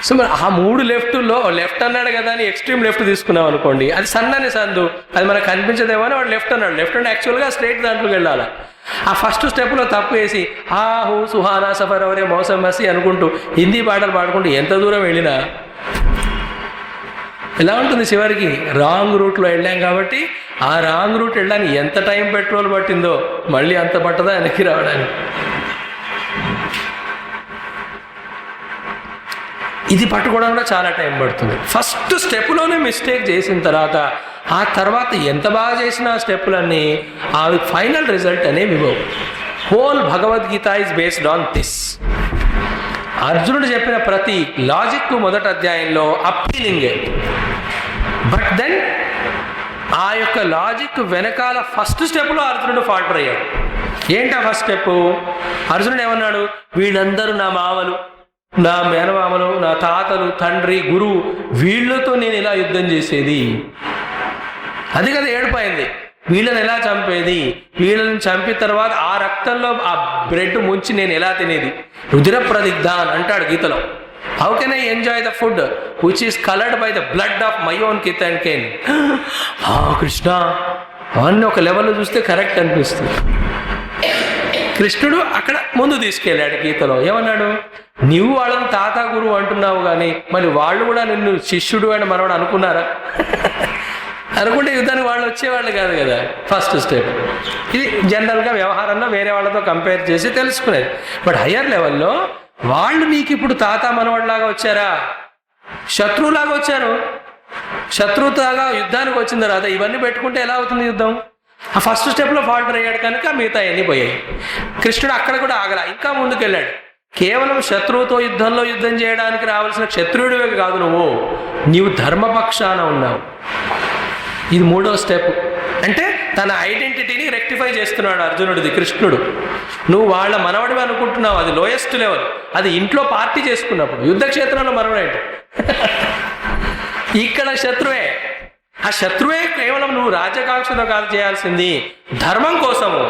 సో మరి ఆ 3 లెఫ్ట్లో లెఫ్ట్ అన్నాడు కదా అని ఎక్స్ట్రీమ్ లెఫ్ట్ తీసుకున్నాం అనుకోండి, అది సన్నని సందు, అది మనకు కనిపించదేమో అని వాడు లెఫ్ట్ అన్నాడు. లెఫ్ట్ అంటే యాక్చువల్గా స్ట్రైట్ దాంట్లోకి వెళ్ళాలి. ఆ ఫస్ట్ స్టెప్లో తప్పు వేసి హూ సుహానా సఫర్ అవరే మోసం మసి అనుకుంటూ హిందీ పాటలు పాడుకుంటూ ఎంత దూరం వెళ్ళినా ఎలా ఉంటుంది? చివరికి రాంగ్ రూట్లో వెళ్ళాం కాబట్టి ఆ రాంగ్ రూట్ వెళ్ళడానికి ఎంత టైం పెట్రోల్ పట్టిందో మళ్ళీ అంత పట్టదా వెనక్కి రావడానికి. ఇది పట్టుకోవడం కూడా చాలా టైం పడుతుంది. ఫస్ట్ స్టెప్లోనే మిస్టేక్ చేసిన తర్వాత ఎంత బాగా చేసిన ఆ స్టెప్పులన్నీ ఆ ఫైనల్ రిజల్ట్ అనేవి ఇవ్వవు. Whole Bhagavad Gita is based on this. అర్జునుడు చెప్పిన ప్రతి లాజిక్ మొదటి అధ్యాయంలో అప్పీలింగే. బట్ దెన్ ఆ యొక్క లాజిక్ వెనకాల ఫస్ట్ స్టెప్లో అర్జునుడు ఫాల్టర్ అయ్యాడు. ఏంటి ఆ ఫస్ట్ స్టెప్? అర్జునుడు ఏమన్నాడు? వీళ్ళందరూ నా మామలు, నా మేనమామలు, నా తాతలు, తండ్రి, గురువు, వీళ్ళతో నేను ఇలా యుద్ధం చేసేది. అది కదా ఏడుపోయింది. వీళ్ళని ఎలా చంపేది, వీళ్ళని చంపిన తర్వాత ఆ రక్తంలో ఆ బ్రెడ్ ముంచి నేను ఎలా తినేది. రుధిర ప్రదిగ్ధాన్ అంటాడు గీతలో. How can I enjoy the food which is coloured by the blood of my own kith and can. Krishna అవన్నీ ఒక లెవెల్లో చూస్తే కరెక్ట్ అనిపిస్తుంది. కృష్ణుడు అక్కడ ముందు తీసుకెళ్ళాడు గీతలో. ఏమన్నాడు? నువ్వు వాళ్ళని తాత గురువు అంటున్నావు కానీ మరి వాళ్ళు కూడా నిన్ను శిష్యుడు అని మనవాడు అనుకున్నారా? అనుకుంటే యుద్ధానికి వాళ్ళు వచ్చేవాళ్ళు కాదు కదా. ఫస్ట్ స్టెప్ ఇది జనరల్గా వ్యవహారంలో వేరే వాళ్ళతో కంపేర్ చేసి తెలుసుకునేది. బట్ హయ్యర్ లెవెల్లో వాళ్ళు నీకు ఇప్పుడు తాత మనవాడిలాగా వచ్చారా? శత్రువులాగా వచ్చారు. శత్రువులాగా యుద్ధానికి వచ్చిన తర్వాత ఇవన్నీ పెట్టుకుంటే ఎలా అవుతుంది యుద్ధం? ఆ ఫస్ట్ స్టెప్లో ఫాల్టర్ అయ్యాడు కనుక మిగతా అన్నీ పోయాయి. కృష్ణుడు అక్కడ కూడా ఆగలా, ఇంకా ముందుకెళ్ళాడు. కేవలం శత్రువుతో యుద్ధం చేయడానికి రావాల్సిన క్షత్రియుడివే కాదు, నీవు ధర్మపక్షాన ఉన్నావు. ఇది 3వ స్టెప్. అంటే తన ఐడెంటిటీని రెక్టిఫై చేస్తున్నాడు అర్జునుడిది కృష్ణుడు. నువ్వు వాళ్ళ మనవడివి అనుకుంటున్నావు, అది లోయెస్ట్ లెవెల్. అది ఇంట్లో పార్టీ చేసుకున్నప్పుడు. యుద్ధక్షేత్రంలో మనవడేంటి? ఇక్కడ శత్రువే. ఆ శత్రువే కేవలం నువ్వు రాజ్యకాంక్షతో కాదు చేయాల్సింది, ధర్మం కోసము.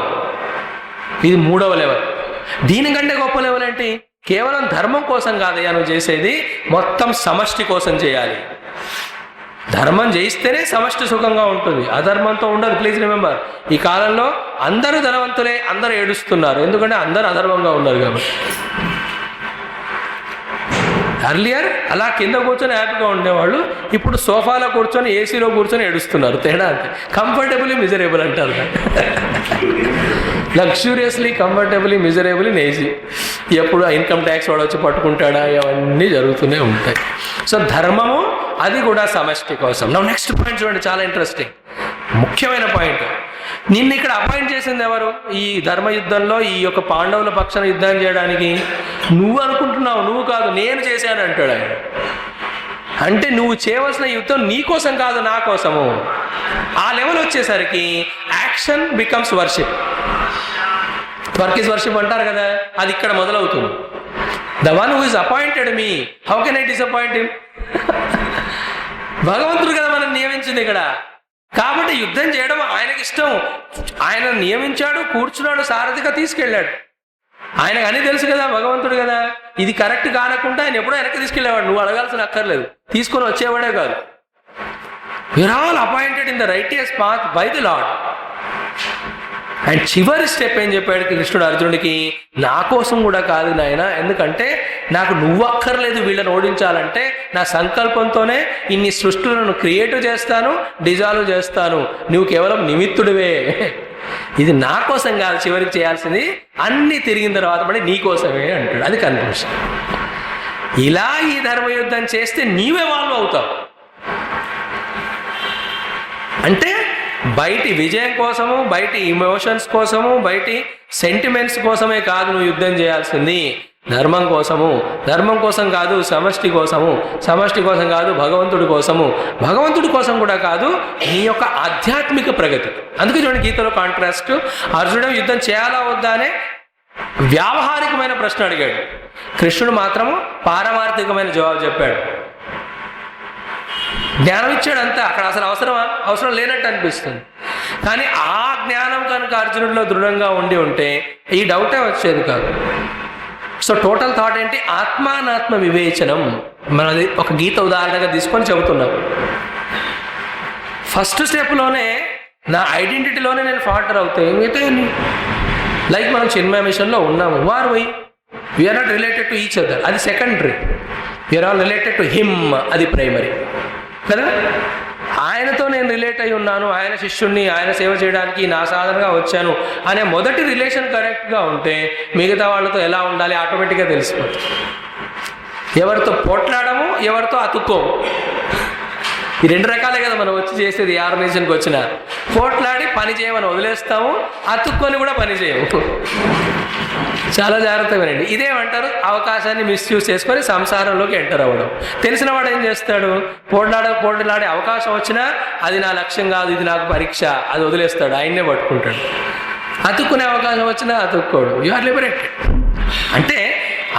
ఇది 3వ లెవెల్. దీనికంటే గొప్ప లెవెల్ ఏంటి? కేవలం ధర్మం కోసం కాదయ్యా నువ్వు చేసేది, మొత్తం సమష్టి కోసం చేయాలి. ధర్మం చేయిస్తేనే సమష్టి సుఖంగా ఉంటుంది, అధర్మంతో ఉండదు. ప్లీజ్ రిమెంబర్, ఈ కాలంలో అందరూ ధనవంతులే, అందరూ ఏడుస్తున్నారు. ఎందుకంటే అందరూ అధర్మంగా ఉన్నారు కాబట్టి. అర్లియర్ అలా కింద కూర్చొని హ్యాపీగా ఉండేవాళ్ళు, ఇప్పుడు సోఫాలో కూర్చొని ఏసీలో కూర్చొని ఏడుస్తున్నారు. తేడా అంతే. కంఫర్టబుల్లీ మిజరేబుల్ అంటారు. లగ్జూరియస్లీ కంఫర్టబుల్లీ మిజరేబుల్ ఇన్ ఏసీ. ఎప్పుడు ఇన్కమ్ ట్యాక్స్ వాడు వచ్చి పట్టుకుంటాడా, ఇవన్నీ జరుగుతూనే ఉంటాయి. సో ధర్మము అది కూడా సమష్టి కోసం. నా నెక్స్ట్ పాయింట్ చూడండి, చాలా ఇంట్రెస్టింగ్, ముఖ్యమైన పాయింట్. నిన్ను ఇక్కడ అపాయింట్ చేసింది ఎవరు? ఈ ధర్మ యుద్ధంలో ఈ యొక్క పాండవుల పక్షాన యుద్ధం చేయడానికి నువ్వు అనుకుంటున్నావు, నువ్వు కాదు, నేను చేశాను అంటాడు ఆయన. అంటే నువ్వు చేయవలసిన యుద్ధం నీ కోసం కాదు, నా కోసము. ఆ లెవెల్ వచ్చేసరికి action becomes worship. Work is worship అంటారు కదా, అది ఇక్కడ మొదలవుతుంది. The one who is appointed me, how can I disappoint him? భగవంతుడు కదా మనం నియమించింది ఇక్కడ. కాబట్టి యుద్ధం చేయడం ఆయనకి ఇష్టం. ఆయన నియమించాడు, కూర్చున్నాడు, సారథిగా తీసుకెళ్ళాడు. ఆయనకు అని తెలుసు కదా, భగవంతుడు కదా, ఇది కరెక్ట్ కానకుండా ఆయన ఎప్పుడో వెనక్కి తీసుకెళ్ళేవాడు. నువ్వు అడగాల్సిన అక్కర్లేదు, తీసుకొని వచ్చేవాడే కాదు. You are all appointed in the righteous path by the lord. And చివరి స్టెప్ ఏం చెప్పాడు కృష్ణుడు అర్జునుడికి? నా కోసం కూడా కాదు నాయన, ఎందుకంటే నాకు నువ్వు అక్కర్లేదు వీళ్ళని ఓడించాలంటే. నా సంకల్పంతోనే ఇన్ని సృష్టిలను క్రియేట్ చేస్తాను, డిజాల్వ్ చేస్తాను. నువ్వు కేవలం నిమిత్తుడివే. ఇది నా కోసం కాదు చివరికి చేయాల్సింది, అన్నీ తిరిగిన తర్వాత మళ్ళీ నీ కోసమే అంటాడు. అది కన్క్లూషన్. ఇలా ఈ ధర్మయుద్ధం చేస్తే నీవే వాళ్ళు అవుతావు. అంటే బయటి విజయం కోసము, బయటి ఇమోషన్స్ కోసము, బయటి సెంటిమెంట్స్ కోసమే కాదు నువ్వు యుద్ధం చేయాల్సింది, ధర్మం కోసము. ధర్మం కోసం కాదు, సమష్టి కోసము. సమష్టి కోసం కాదు, భగవంతుడి కోసము. భగవంతుడి కోసం కూడా కాదు, నీ యొక్క ఆధ్యాత్మిక ప్రగతి. అందుకే చూడండి గీతలో కాంట్రాస్ట్. అర్జునుడు యుద్ధం చేయాలా వద్దా అనే వ్యావహారికమైన ప్రశ్న అడిగాడు, కృష్ణుడు మాత్రము పారమార్థికమైన జవాబు చెప్పాడు. జ్ఞానం ఇచ్చాడు అంతా. అక్కడ అసలు అవసరం లేనట్టు అనిపిస్తుంది. కానీ ఆ జ్ఞానం కనుక అర్జునుడిలో దృఢంగా ఉండి ఉంటే ఈ డౌటే వచ్చేది కాదు. సో టోటల్ థాట్ ఏంటి? ఆత్మానాత్మ వివేచనం. మనది ఒక గీత ఉదాహరణగా తీసుకొని చెబుతున్నాం. ఫస్ట్ స్టెప్లోనే నా ఐడెంటిటీలోనే నేను ఫాల్టర్ అవుతాయి. మిగతా లైక్ మనం చిన్మయ మిషన్లో ఉన్నాము, వారు we are not related to each other, అది secondary. We are all related to him, అది ప్రైమరీ కదా. ఆయనతో నేను రిలేట్ అయి ఉన్నాను, ఆయన శిష్యుణ్ణి, ఆయన సేవ చేయడానికి నా సాధనగా వచ్చాను అనే మొదటి రిలేషన్ కరెక్ట్గా ఉంటే మిగతా వాళ్ళతో ఎలా ఉండాలి ఆటోమేటిక్గా తెలిసిపోతుంది. ఎవరితో పోట్లాడము, ఎవరితో అతుక్కోము. ఈ రెండు రకాలే కదా మనం వచ్చి చేసేది. ఏ ఆర్గనైజేషన్కి వచ్చినా పోట్లాడి పని చేయమని వదిలేస్తాము, అతుక్కొని కూడా పని చేయము. చాలా జాగ్రత్తగా వినండి. ఇదేమంటారు? అవకాశాన్ని మిస్యూజ్ చేసుకొని సంసారంలోకి ఎంటర్ అవ్వడం. తెలిసిన వాడు ఏం చేస్తాడు? పోట్లాడే అవకాశం వచ్చినా అది నా లక్ష్యం కాదు, ఇది నాకు పరీక్ష, అది వదిలేస్తాడు, ఆయన్నే పట్టుకుంటాడు. అతుక్కునే అవకాశం వచ్చినా అతుక్కోడు. You are liberated. అంటే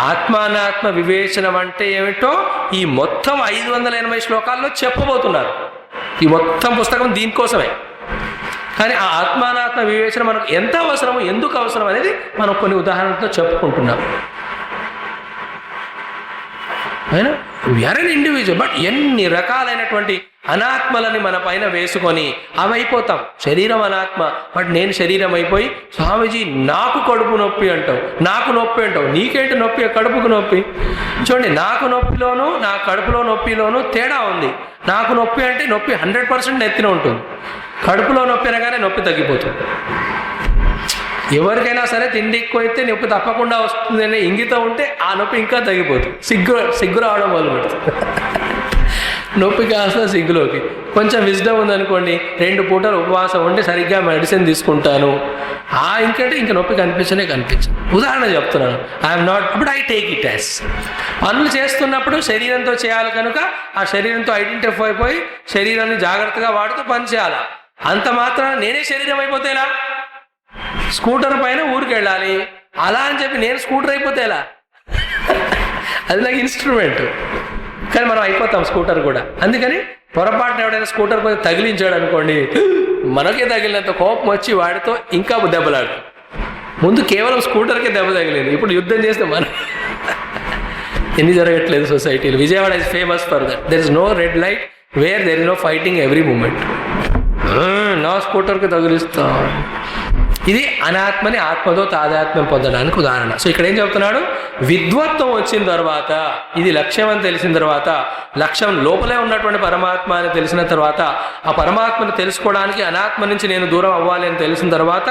ఆత్మానాత్మ వివేచనం అంటే ఏమిటో ఈ మొత్తం 580 శ్లోకాల్లో చెప్పబోతున్నారు. ఈ మొత్తం పుస్తకం దీనికోసమే. కానీ ఆ ఆత్మానాత్మ వివేచన మనకు ఎంత అవసరము, ఎందుకు అవసరం అనేది మనం కొన్ని ఉదాహరణలతో చెప్పుకుంటున్నాం. అయినా వీఆర్ ఎన్ ఇండివిజువల్, బట్ ఎన్ని రకాలైనటువంటి అనాత్మలని మన పైన వేసుకొని అవైపోతాం. శరీరం అనాత్మ, బట్ నేను శరీరం అయిపోయి స్వామీజీ నాకు కడుపు నొప్పి అంటావు, నాకు నొప్పి అంటావు. నీకేంటి నొప్పి? కడుపుకు నొప్పి. చూడండి, నాకు నొప్పిలోను నా కడుపులో నొప్పిలోను తేడా ఉంది. నాకు నొప్పి అంటే నొప్పి 100% నెత్తిన ఉంటుంది. కడుపులో నొప్పి అనగానే నొప్పి తగ్గిపోతుంది. ఎవరికైనా సరే తిండి ఎక్కువైతే నొప్పి తప్పకుండా వస్తుంది అనే ఇంగితం ఉంటే ఆ నొప్పి ఇంకా తగ్గిపోతుంది. సిగ్గు రావడం మొదలు పెడుతుంది. నొప్పి కాస్త సిగ్గులోకి. కొంచెం విజ్డమ్ ఉందనుకోండి, 2 పూటలు ఉపవాసం ఉండి సరిగ్గా మెడిసిన్ తీసుకుంటాను, ఇంకంటే ఇంకా నొప్పి కనిపించదు. ఉదాహరణ చెప్తున్నాను. I'm not, but I take it as. పనులు చేస్తున్నప్పుడు శరీరంతో చేయాలి కనుక ఆ శరీరంతో ఐడెంటిఫై అయిపోయి శరీరాన్ని జాగ్రత్తగా వాడుతూ పని చేయాలి. అంత మాత్రం నేనే శరీరం అయిపోతే ఎలా? స్కూటర్ పైన ఊరికి వెళ్ళాలి, అలా అని చెప్పి నేను స్కూటర్ అయిపోతే ఎలా? అది నాకు ఇన్స్ట్రుమెంట్. కానీ మనం అయిపోతాం స్కూటర్ కూడా. అందుకని పొరపాటున ఎవడైనా స్కూటర్ కొంచెం తగిలించాడు అనుకోండి, మనకే తగిలినంత కోపం వచ్చి వాడితో ఇంకా దెబ్బలాడు. ముందు కేవలం స్కూటర్కే దెబ్బ తగిలేదు, ఇప్పుడు యుద్ధం చేస్తే మనం ఎన్ని జరగట్లేదు సొసైటీలో. Vijayawada is famous for that. There is no red light where there is no fighting every moment. నా స్కూటర్కి తగిలిస్తా ఇది అనాత్మని ఆత్మతో తాదాత్మ్యం పొందడానికి ఉదాహరణ. సో ఇక్కడ ఏం చెప్తున్నాడు, విద్వత్వం వచ్చిన తర్వాత, ఇది లక్ష్యం అని తెలిసిన తర్వాత, లక్ష్యం లోపలే ఉన్నటువంటి పరమాత్మ అని తెలిసిన తర్వాత, ఆ పరమాత్మని తెలుసుకోవడానికి అనాత్మ నుంచి నేను దూరం అవ్వాలి అని తెలిసిన తర్వాత,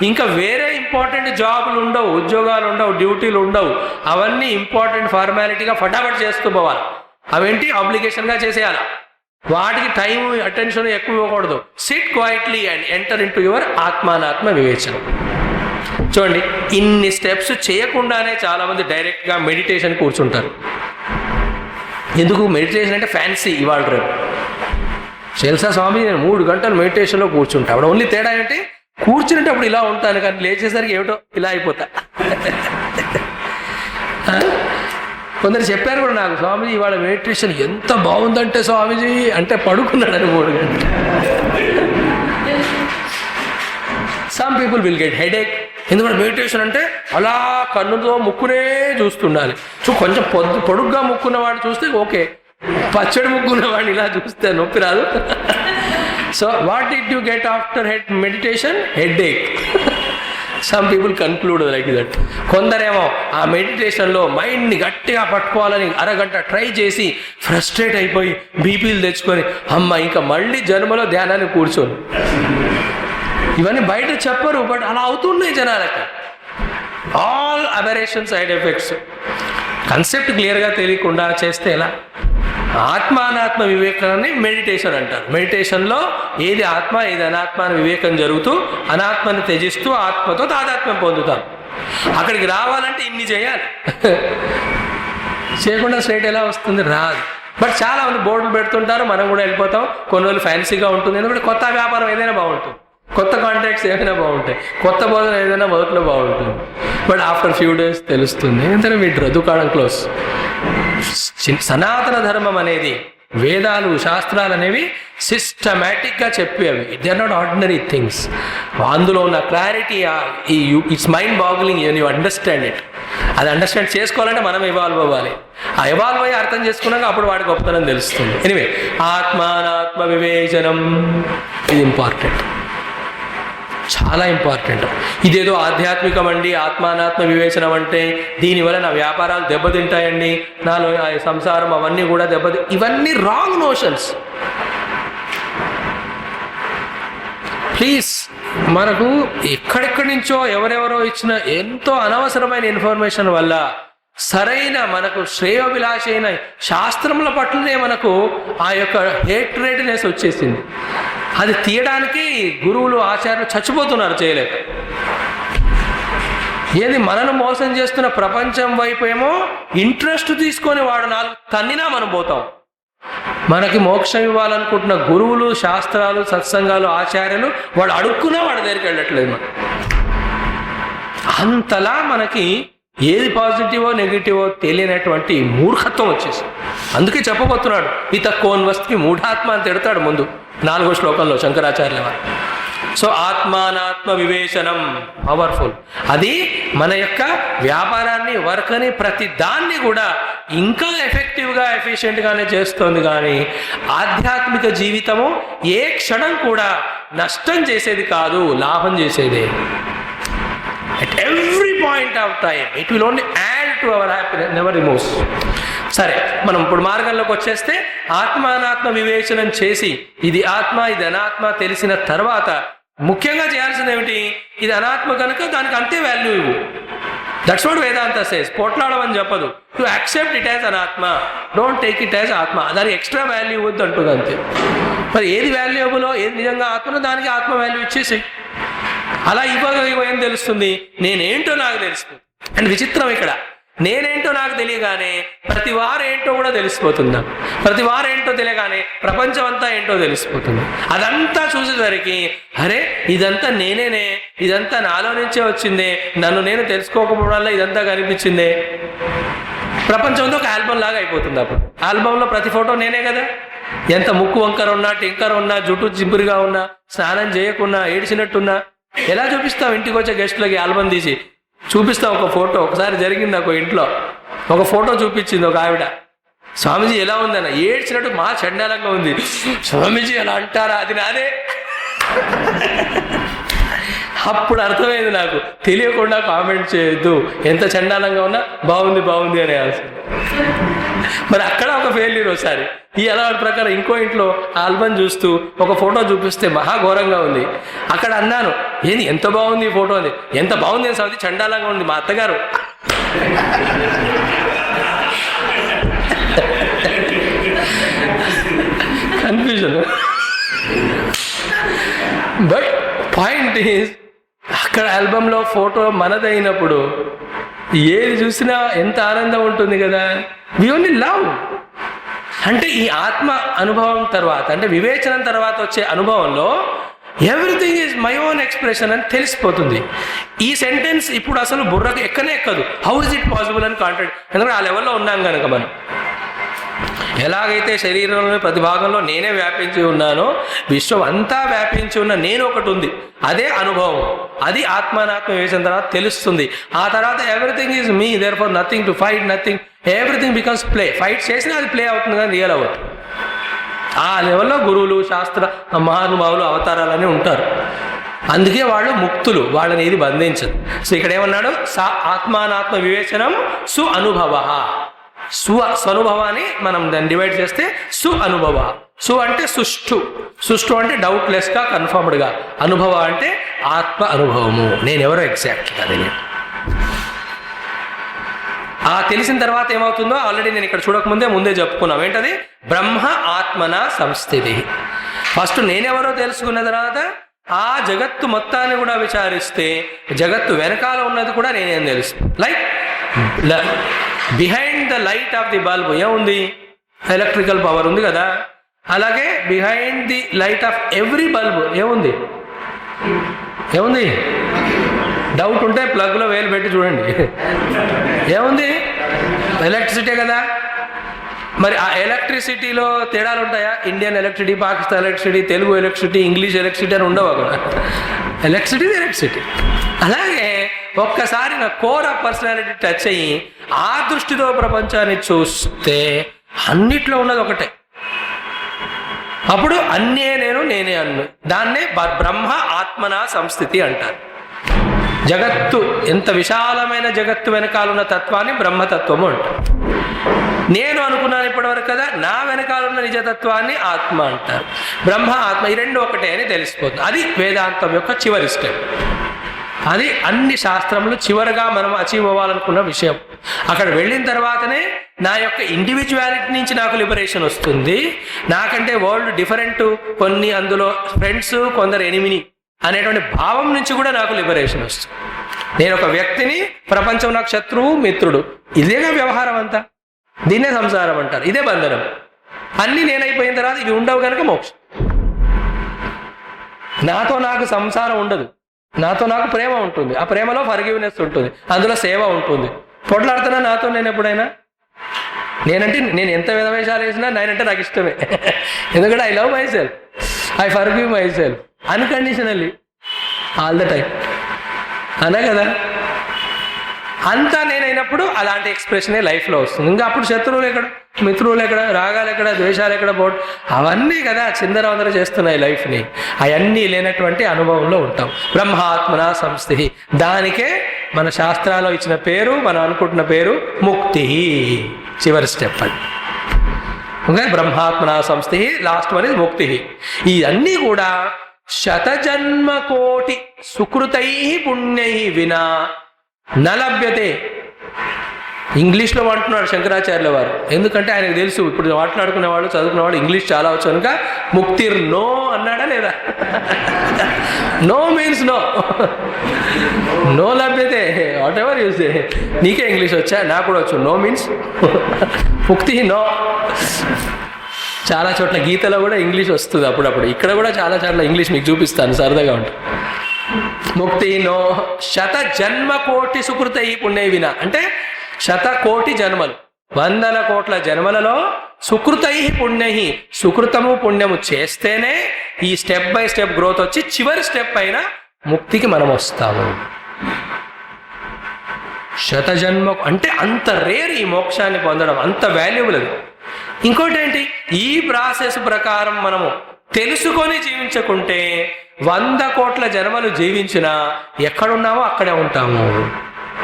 ఇంకా వేరే ఇంపార్టెంట్ జాబులు ఉండవు, ఉద్యోగాలు ఉండవు, డ్యూటీలు ఉండవు. అవన్నీ ఇంపార్టెంట్ ఫార్మాలిటీగా ఫటాఫట్ చేస్తూ పోవాలి. అవేంటి ఆబ్లిగేషన్గా చేసేయాలి. వాటికి టైం అటెన్షన్ ఎక్కువ ఇవ్వకూడదు. Sit quietly and enter into your ఆత్మానాత్మ వివేచనం. చూడండి, ఇన్ని స్టెప్స్ చేయకుండానే చాలామంది డైరెక్ట్గా మెడిటేషన్ కూర్చుంటారు. ఎందుకు? మెడిటేషన్ అంటే ఫ్యాన్సీ ఇవాళ రేపు. తెలుసా స్వామి, నేను 3 గంటలు మెడిటేషన్లో కూర్చుంటా. అప్పుడు ఓన్లీ తేడా ఏంటి, కూర్చుంటే అప్పుడు ఇలా ఉంటాను, కానీ లేచేసరికి ఏమిటో ఇలా అయిపోతా. కొందరు చెప్పారు కూడా నాకు, స్వామిజీ ఇవాళ మెడిటేషన్ ఎంత బాగుందంటే స్వామిజీ అంటే పడుకున్నాడని 3 గంటలు. Some people will get headache. ఎందుకంటే మెడిటేషన్ అంటే అలా కన్నుతో ముక్కునే చూస్తుండాలి. కొంచెం పొడుగ్గా ముక్కున్నవాడు చూస్తే ఓకే, పచ్చడి ముక్కున్నవాడిని ఇలా చూస్తే నొప్పి రాదు. So what did you get after meditation? Headache. Some people conclude like that. కొందరేమో ఆ మెడిటేషన్లో మైండ్ని గట్టిగా పట్టుకోవాలని అరగంట ట్రై చేసి ఫ్రస్ట్రేట్ అయిపోయి బీపీలు తెచ్చుకొని అమ్మ ఇంకా మళ్ళీ జన్మలో ధ్యానాన్ని కూర్చోను. ఇవన్నీ బయట చెప్పరు, బట్ అలా అవుతున్నాయి జనాలకి. All aberration side effects. Concept క్లియర్గా తెలియకుండా చేస్తే ఎలా? ఆత్మానాత్మ వివేకాన్ని మెడిటేషన్ అంటారు. మెడిటేషన్లో ఏది ఆత్మ ఏది అనాత్మ అని వివేకం జరుగుతూ అనాత్మని త్యజిస్తూ ఆత్మతో తాదాత్మ్యం పొందుతాం. అక్కడికి రావాలంటే ఇన్ని చేయాలి. చేయకుండా స్ట్రైట్ ఎలా వస్తుంది? రాదు. బట్ చాలా మంది బోర్డులు పెడుతుంటారు, మనం కూడా వెళ్ళిపోతాం. కొన్ని రోజులు ఫ్యాన్సీగా ఉంటుంది, ఎందుకంటే కొత్త వ్యాపారం ఏదైనా బాగుంటుంది, కొత్త కాంటాక్ట్స్ ఏమైనా బాగుంటాయి, కొత్త బోధన ఏదైనా మొదట్లో బాగుంటుంది. బట్ ఆఫ్టర్ ఫ్యూ డేస్ తెలుస్తుంది ఏంటంటే వీటి దుకాణం క్లోజ్. సనాతన ధర్మం అనేది, వేదాలు శాస్త్రాలు అనేవి సిస్టమేటిక్గా చెప్పేవి. They are not ordinary things. అందులో ఉన్న clarity, it's mind boggling, you understand it. అది అండర్స్టాండ్ చేసుకోవాలంటే మనం ఇవాల్వ్ అవ్వాలి. ఆ ఇవాల్వ్ అయ్యి అర్థం చేసుకున్నాక అప్పుడు వాడి గొప్పతనం తెలుస్తుంది. ఎనివే, ఆత్మానాత్మ వివేచనం ఇది ఇంపార్టెంట్, చాలా ఇంపార్టెంట్. ఇదేదో ఆధ్యాత్మికం అండి ఆత్మానాత్మ వివేచనం అంటే, దీనివల్ల నా వ్యాపారాలు దెబ్బతింటాయండి, నాలో సంసారం అవన్నీ కూడా ఇవన్నీ రాంగ్ నోషన్స్. ప్లీజ్, మనకు ఎక్కడెక్కడి నుంచో ఎవరెవరో ఇచ్చిన ఎంతో అనవసరమైన ఇన్ఫర్మేషన్ వల్ల సరైన మనకు శ్రేయోభిలాషి అయిన శాస్త్రముల పట్లనే మనకు ఆ యొక్క హేట్రేట్నెస్ వచ్చేసింది. అది తీయడానికి గురువులు ఆచార్యులు చచ్చిపోతున్నారు చేయలేక. ఏది మనను మోసం చేస్తున్న ప్రపంచం వైపు ఏమో ఇంట్రెస్ట్ తీసుకొని వాడు 4 తన్నినా మనం పోతాం. మనకి మోక్షం ఇవ్వాలనుకుంటున్న గురువులు, శాస్త్రాలు, సత్సంగాలు, ఆచార్యులు వాడు అడుక్కున్నా వాడి దగ్గరికి వెళ్ళట్లేదు. మనం అంతలా మనకి ఏది పాజిటివో నెగిటివో తెలియనటువంటి మూర్ఖత్వం వచ్చేసి. అందుకే చెప్పబోతున్నాడు, ఇత కోన్వస్కి మూఢాత్మ అని తిడతాడు ముందు 4వ శ్లోకంలో శంకరాచార్యుల వారు. సో ఆత్మానాత్మ వివేచనం పవర్ఫుల్. అది మన యొక్క వ్యాపారాన్ని, వర్క్ని, ప్రతి దాన్ని కూడా ఇంకా ఎఫెక్టివ్గా, ఎఫిషియెంట్గానే చేస్తుంది. కానీ ఆధ్యాత్మిక జీవితము ఏ క్షణం కూడా నష్టం చేసేది కాదు, లాభం చేసేదే. At every point of time, it will only add to our happiness, never removes. సరే, మనం ఇప్పుడు మార్గంలోకి వచ్చేస్తే, ఆత్మానాత్మ వివేచనం చేసి ఇది ఆత్మ ఇది అనాత్మ తెలిసిన తర్వాత ముఖ్యంగా చేయాల్సింది ఏమిటి? ఇది అనాత్మ కనుక దానికి అంతే వాల్యూ ఇవ్వు. That's what Vedanta says. పోట్లాడమని చెప్పదు. టు యాక్సెప్ట్ ఇట్ యాజ్ అనాత్మ, డోంట్ టేక్ ఇట్ యాజ్ ఆత్మ. దానికి ఎక్స్ట్రా వాల్యూ ఇవ్వద్దు అంటుంది అంతే. మరి ఏది వాల్యూబులో, ఏది నిజంగా ఆత్మనో దానికి ఆత్మ వాల్యూ ఇచ్చేసి, అలా ఏం తెలుస్తుంది? నేనేంటో నాకు తెలుస్తుంది. అండ్ విచిత్రం ఇక్కడ, నేనేంటో నాకు తెలియగానే ప్రతి వారేంటో కూడా తెలిసిపోతుందా? ప్రతి వారేంటో తెలియగానే ప్రపంచం అంతా ఏంటో తెలిసిపోతుంది. అదంతా చూసేసరికి అరే ఇదంతా నేనేనే, ఇదంతా నాలో నుంచే వచ్చిందే, నన్ను నేను తెలుసుకోకపోవడం వల్ల ఇదంతా కనిపించిందే. ప్రపంచంతో ఒక ఆల్బమ్ లాగా అయిపోతుంది. అప్పుడు ఆల్బంలో ప్రతి ఫోటో నేనే కదా. ఎంత ముక్కు వంకర ఉన్నా, టింకర్ ఉన్నా, జుట్టు జింపురిగా ఉన్నా, స్నానం చేయకున్నా, ఏడ్చినట్టున్నా ఎలా చూపిస్తాం? ఇంటికి వచ్చే గెస్టులకి ఆల్బమ్ తీసి చూపిస్తాం ఒక ఫోటో. ఒకసారి జరిగింది, ఒక ఇంట్లో ఒక ఫోటో చూపించింది ఒక ఆవిడ. స్వామీజీ ఎలా ఉందన్న, ఏడ్చినట్టు మా చండాలంగా ఉంది. స్వామీజీ ఎలా అంటారా, అది నాదే. అప్పుడు అర్థమైంది నాకు, తెలియకుండా కామెంట్ చేయొద్దు, ఎంత చండాలంగా ఉన్నా బాగుంది బాగుంది అనే ఆన్సర్. మరి అక్కడ ఒక ఫెయిల్యూర్ ఒకసారి. ఈ అలవాటు ప్రకారం ఇంకో ఇంట్లో ఆల్బమ్ చూస్తూ ఒక ఫోటో చూపిస్తే మహాఘోరంగా ఉంది. అక్కడ అన్నాను, ఏది ఎంత బాగుంది ఈ ఫోటో అని. ఎంత బాగుంది అని సౌది, చండాలంగా ఉంది. మా అత్తగారు కన్ఫ్యూజన్. బట్ పాయింట్ ఈజ్, అక్కడ ఆల్బంలో ఫోటో మనదైనప్పుడు ఏది చూసినా ఎంత ఆనందం ఉంటుంది కదా. We only love. అంటే ఈ ఆత్మ అనుభవం తర్వాత, అంటే వివేచనం తర్వాత వచ్చే అనుభవంలో everything is my own expression అని తెలిసిపోతుంది. ఈ సెంటెన్స్ ఇప్పుడు అసలు బుర్రకు ఎక్కనే ఎక్కదు. హౌ ఇస్ ఇట్ పాసిబుల్ అని కాంట్రాక్ట్. ఎందుకంటే ఆ లెవెల్లో ఉన్నాం కనుక మనం. ఎలాగైతే శరీరంలోని ప్రతి భాగంలో నేనే వ్యాపించి ఉన్నానో, విశ్వం అంతా వ్యాపించి ఉన్న నేను ఒకటి ఉంది. అదే అనుభవం. అది ఆత్మానాత్మ వివేచన తర్వాత తెలుస్తుంది. ఆ తర్వాత everything is me, there for nothing to fight, nothing, everything becomes play. Fight చేసినా అది ప్లే అవుతుంది కానీ రియల్ అవ్వదు. ఆ లెవెల్లో గురువులు, శాస్త్ర మహానుభావులు, అవతారాలని ఉంటారు. అందుకే వాళ్ళు ముక్తులు, వాళ్ళని ఏది బంధించదు. సో ఇక్కడ ఏమన్నాడు, ఆత్మానాత్మ వివేచనం సు అనుభవ. స్వనుభవాన్ని మనం దాన్ని డివైడ్ చేస్తే సు అనుభవ. సు అంటే సుష్టు, సుష్టు అంటే డౌట్లెస్గా, కన్ఫర్మ్డ్గా. అనుభవ అంటే ఆత్మ అనుభవము, నేనెవరో ఎగ్జాక్ట్గా తెలియదు. ఆ తెలిసిన తర్వాత ఏమవుతుందో ఆల్రెడీ నేను ఇక్కడ చూడకముందే ముందే చెప్పుకున్నాం. ఏంటది? బ్రహ్మ ఆత్మన సంస్థితి. ఫస్ట్ నేనెవరో తెలుసుకున్న తర్వాత ఆ జగత్తు మొత్తాన్ని కూడా విచారిస్తే జగత్తు వెనకాల ఉన్నది కూడా నేనేం తెలుసు. Like behind the light of the bulb ఏముంది? ఎలక్ట్రికల్ పవర్ ఉంది కదా. అలాగే behind the light of every bulb ఏముంది? ఏముంది? డౌట్ ఉంటే ప్లగ్లో వేలు పెట్టి చూడండి. ఏముంది? ఎలక్ట్రిసిటీ కదా. మరి ఆ ఎలక్ట్రిసిటీలో తేడాలు ఉంటాయా? Indian electricity, Pakistan electricity, Telugu electricity, English electricity అని ఉండవు అక్కడ. Electricity electricity. అలాగే ఒక్కసారి నా కోర్ ఆఫ్ పర్సనాలిటీ టచ్ అయ్యి ఆ దృష్టితో ప్రపంచాన్ని చూస్తే అన్నిట్లో ఉన్నది ఒకటే. అప్పుడు అన్నే నేను, నేనే అన్ను. దాన్నే బ్రహ్మ ఆత్మన సంస్థితి అంటారు. జగత్తు, ఎంత విశాలమైన జగత్తు వెనకాలన్న తత్వాన్ని బ్రహ్మతత్వము అంటారు. నేను అనుకున్నాను ఇప్పటివరకు కదా, నా వెనకాలన్న నిజతత్వాన్ని ఆత్మ అంటారు. బ్రహ్మ ఆత్మ ఈ రెండు ఒకటే అని తెలిసిపోతుంది. అది వేదాంతం యొక్క చివరి స్టెప్. అది అన్ని శాస్త్రములు చివరగా మనం అచీవ్ అవ్వాలనుకున్న విషయం. అక్కడ వెళ్ళిన తర్వాతనే నా యొక్క ఇండివిజువాలిటీ నుంచి నాకు లిబరేషన్ వస్తుంది. నాకంటే వరల్డ్ డిఫరెంట్, కొన్ని అందులో ఫ్రెండ్స్, కొందరు ఎనిమిని అనేటువంటి భావం నుంచి కూడా నాకు లిబరేషన్ వస్తుంది. నేను ఒక వ్యక్తిని, ప్రపంచం నాకు శత్రువు, మిత్రుడు. ఇదేగా వ్యవహారం అంతా. దీన్నే సంసారం అంటారు. ఇదే బంధనం. అన్నీ నేనైపోయిన తర్వాత ఇవి ఉండవు కనుక మోక్షం. నాతో నాకు సంసారం ఉండదు, నాతో నాకు ప్రేమ ఉంటుంది. ఆ ప్రేమలో ఫర్గివ్నెస్ ఉంటుంది, అందులో సేవ ఉంటుంది. పొట్లాడుతున్నా నాతో నేను ఎప్పుడైనా. నేనంటే నేను ఎంత విధవేషాలు వేసినా నేనంటే నాకు ఇష్టమే. ఎందుకంటే I love my self, I forgive my self unconditionally all the time. అనా కదా. అంతా నేనైనప్పుడు అలాంటి ఎక్స్ప్రెషనే లైఫ్లో వస్తుంది. ఇంకా అప్పుడు శత్రువులు ఎక్కడ, మిత్రువులు ఎక్కడ, రాగాలు ఎక్కడ, ద్వేషాలు ఎక్కడ, పోటు అవన్నీ కదా చిందరవందర చేస్తున్నాయి లైఫ్ని. అవన్నీ లేనటువంటి అనుభవంలో ఉంటాం. బ్రహ్మాత్మన సంస్థి. దానికే మన శాస్త్రాల్లో ఇచ్చిన పేరు, మనం అనుకుంటున్న పేరు ముక్తి. చివరి స్టెప్ అది. ఓకే, బ్రహ్మాత్మన సంస్థి. లాస్ట్ వన్ ఇస్ ముక్తి. ఇవన్నీ కూడా శతజన్మకోటి సుకృతై పుణ్యై వినా నలభ్యతే. ఇంగ్లీష్లో అంటున్నాడు శంకరాచార్యుల వారు. ఎందుకంటే ఆయనకు తెలుసు ఇప్పుడు మాట్లాడుకునే వాళ్ళు, చదువుకునేవాళ్ళు ఇంగ్లీష్ చాలా వచ్చు కనుక ముక్తిర్ నో అన్నాడా లేదా? నో మీన్స్ నో, నో లభ్యతే. Whatever use. నీకే ఇంగ్లీష్ వచ్చా, నాకు కూడా వచ్చు. నో మీన్స్ ముక్తి నో. చాలా చోట్ల గీతలో కూడా ఇంగ్లీష్ వస్తుంది అప్పుడప్పుడు. ఇక్కడ కూడా చాలా చోట్ల ఇంగ్లీష్ మీకు చూపిస్తాను, సరదాగా ఉంటుంది. ముక్తి నో శత జన్మ కోటి సుకృత ఈ పుణ్య విన. అంటే 100 కోటి జన్మలు, 100 కోట్ల జన్మలలో సుకృతై పుణ్యై, సుకృతము పుణ్యము చేస్తేనే ఈ స్టెప్ బై స్టెప్ గ్రోత్ వచ్చి చివరి స్టెప్ అయిన ముక్తికి మనం వస్తాము. 100 జన్మ అంటే అంత రేర్ ఈ మోక్షాన్ని పొందడం, అంత వాల్యుబుల్ అది. ఇంకోటి ఏంటి, ఈ ప్రాసెస్ ప్రకారం మనము తెలుసుకొని జీవించకుంటే 100 కోట్ల జన్మలు జీవించినా ఎక్కడున్నామో అక్కడే ఉంటాము.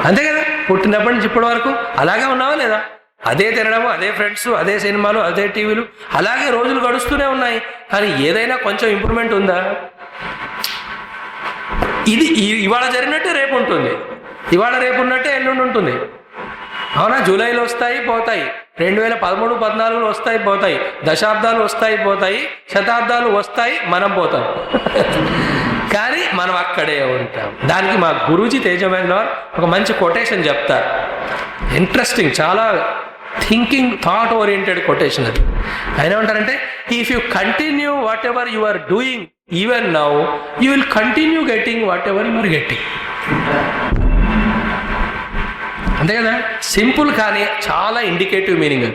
అంతే కదా, పుట్టినప్పటి నుంచి ఇప్పటి వరకు అలాగే ఉన్నావా లేదా? అదే తినడము, అదే ఫ్రెండ్స్, అదే సినిమాలు, అదే టీవీలు, అలాగే రోజులు గడుస్తూనే ఉన్నాయి. కానీ ఏదైనా కొంచెం ఇంప్రూవ్మెంట్ ఉందా? ఇది ఇవాళ జరిగినట్టే రేపు ఉంటుంది, ఇవాళ రేపు ఉన్నట్టే ఎల్లుండి ఉంటుంది. అవునా? జూలైలో వస్తాయి పోతాయి, 2013, 14 వస్తాయి పోతాయి, దశాబ్దాలు వస్తాయి పోతాయి, శతాబ్దాలు వస్తాయి, మనం పోతాం. కానీ మనం అక్కడే ఉంటాం. దానికి మా గురూజీ తేజమేంద్ర ఒక మంచి కొటేషన్ చెప్తారు. ఇంట్రెస్టింగ్, చాలా థాట్ ఓరియంటెడ్ కొటేషన్ అది. ఆయన ఏమంటారంటే, if you continue whatever you are doing even now, you will continue getting whatever you are getting. అంతే కదా, సింపుల్ కానీ చాలా ఇండికేటివ్ మీనింగ్.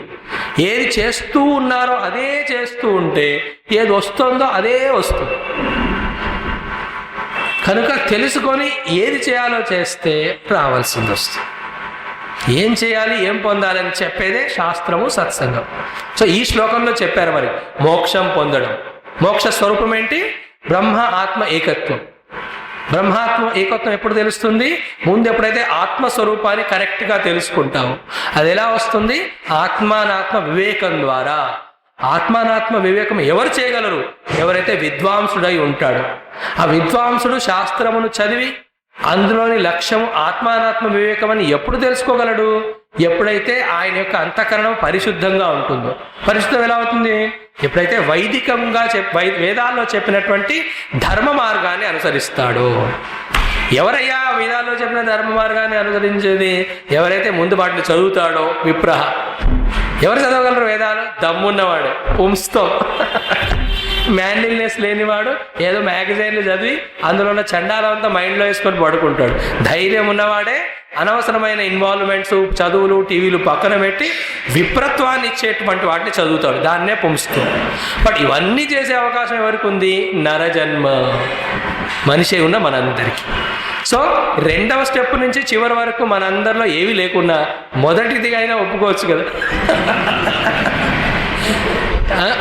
ఏది చేస్తూ ఉన్నారో అదే చేస్తూ ఉంటే ఏది వస్తుందో అదే వస్తుంది. కనుక తెలుసుకొని ఏది చేయాలో చేస్తే రావాల్సింది వస్తుంది. ఏం చేయాలి, ఏం పొందాలని చెప్పేదే శాస్త్రము, సత్సంగం. సో ఈ శ్లోకంలో చెప్పారు మరి మోక్షం పొందడం. మోక్ష స్వరూపం ఏంటి? బ్రహ్మ ఆత్మ ఏకత్వం. బ్రహ్మాత్మ ఏకత్వం ఎప్పుడు తెలుస్తుంది? ముందు ఎప్పుడైతే ఆత్మస్వరూపాన్ని కరెక్ట్గా తెలుసుకుంటాము. అది ఎలా వస్తుంది? ఆత్మానాత్మ వివేకం ద్వారా. ఆత్మానాత్మ వివేకం ఎవరు చేయగలరు? ఎవరైతే విద్వాంసుడై ఉంటాడు. ఆ విద్వాంసుడు శాస్త్రమును చదివి అందులోని లక్ష్యం ఆత్మానాత్మ వివేకం అని ఎప్పుడు తెలుసుకోగలడు? ఎప్పుడైతే ఆయన యొక్క అంతఃకరణం పరిశుద్ధంగా ఉంటుందో. పరిశుద్ధం ఎలా అవుతుంది? ఎప్పుడైతే వైదికంగా వేదాల్లో చెప్పినటువంటి ధర్మ మార్గాన్ని అనుసరిస్తాడో. ఎవరయ్యా వేదాల్లో చెప్పిన ధర్మ మార్గాన్ని అనుసరించేది? ఎవరైతే ముందు వాటిని చదువుతాడో. విప్రహ. ఎవరు చదవగలరు వేదాలు? దమ్మున్నవాడు, పుంస్తం. మ్యాండిల్నెస్ లేనివాడు ఏదో మ్యాగజైన్లు చదివి అందులో ఉన్న చండాలంతా మైండ్లో వేసుకొని పడుకుంటాడు. ధైర్యం ఉన్నవాడే అనవసరమైన ఇన్వాల్వ్మెంట్స్, చదువులు, టీవీలు పక్కన పెట్టి విప్రత్వాన్ని ఇచ్చేటువంటి వాటిని చదువుతాడు. దాన్నే పుంస్తం. బట్ ఇవన్నీ చేసే అవకాశం ఎవరికి ఉంది? నరజన్మ మనిషి ఉన్న మనందరికీ. సో 2వ స్టెప్ నుంచి చివరి వరకు మనందరిలో ఏవి లేకున్నా మొదటిదిగా అయినా ఒప్పుకోవచ్చు కదా.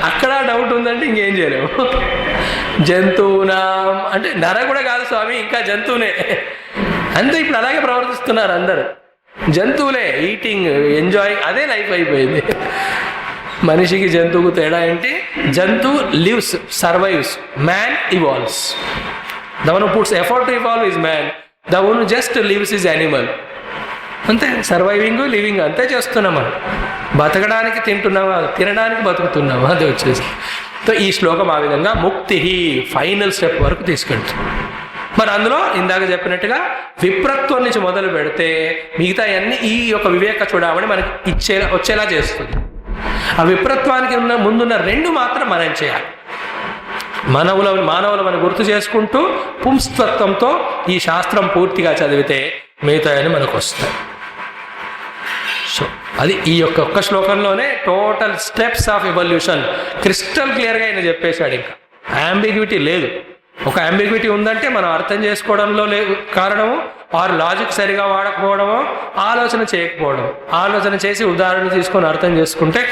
అక్కడ డౌట్ ఉందంటే ఇంకేం చేయలేము. జంతువునా అంటే నర కూడా కాదు స్వామి, ఇంకా జంతువునే. అంతే, ఇప్పుడు అలాగే ప్రవర్తిస్తున్నారు అందరు. జంతువులే, ఈటింగ్, ఎంజాయ్, అదే లైఫ్ అయిపోయింది. మనిషికి జంతువుకు తేడా ఏంటి? జంతువు lives, survives, man evolves. The one who puts effort to evolve is man. The one who just lives is animal. అంతే, సర్వైవింగ్, లివింగ్ అంతే చేస్తున్నాం మనం. బతకడానికి తింటున్నామా, తినడానికి బతుకుతున్నామా, అది వచ్చేసి. సో ఈ శ్లోకం ఆ విధంగా ముక్తి ఫైనల్ స్టెప్ వరకు తీసుకెళ్తుంది. మరి అందులో ఇందాక చెప్పినట్టుగా విప్రత్వం నుంచి మొదలు పెడితే మిగతా అన్ని ఈ యొక్క వివేక చూడమని మనకి వచ్చేలా చేస్తుంది. ఆ విప్రత్వానికి ముందున్న 2 మాత్రం మనం చేయాలి. మానవులను గుర్తు చేసుకుంటూ పుంస్తత్వంతో ఈ శాస్త్రం పూర్తిగా చదివితే మిగతాయని మనకు వస్తాయి. సో అది ఈ ఒక్క శ్లోకంలోనే total steps of evolution crystal క్లియర్గా ఆయన చెప్పేశాడు. ఇంకా అంబిగ్విటీ లేదు. ఒక అంబిగ్విటీ ఉందంటే మనం అర్థం చేసుకోవడంలో కారణము, ఆరు లాజిక్ సరిగా వాడకపోవడమో, ఆలోచన చేయకపోవడం. ఆలోచన చేసి ఉదాహరణ తీసుకొని అర్థం చేసుకుంటే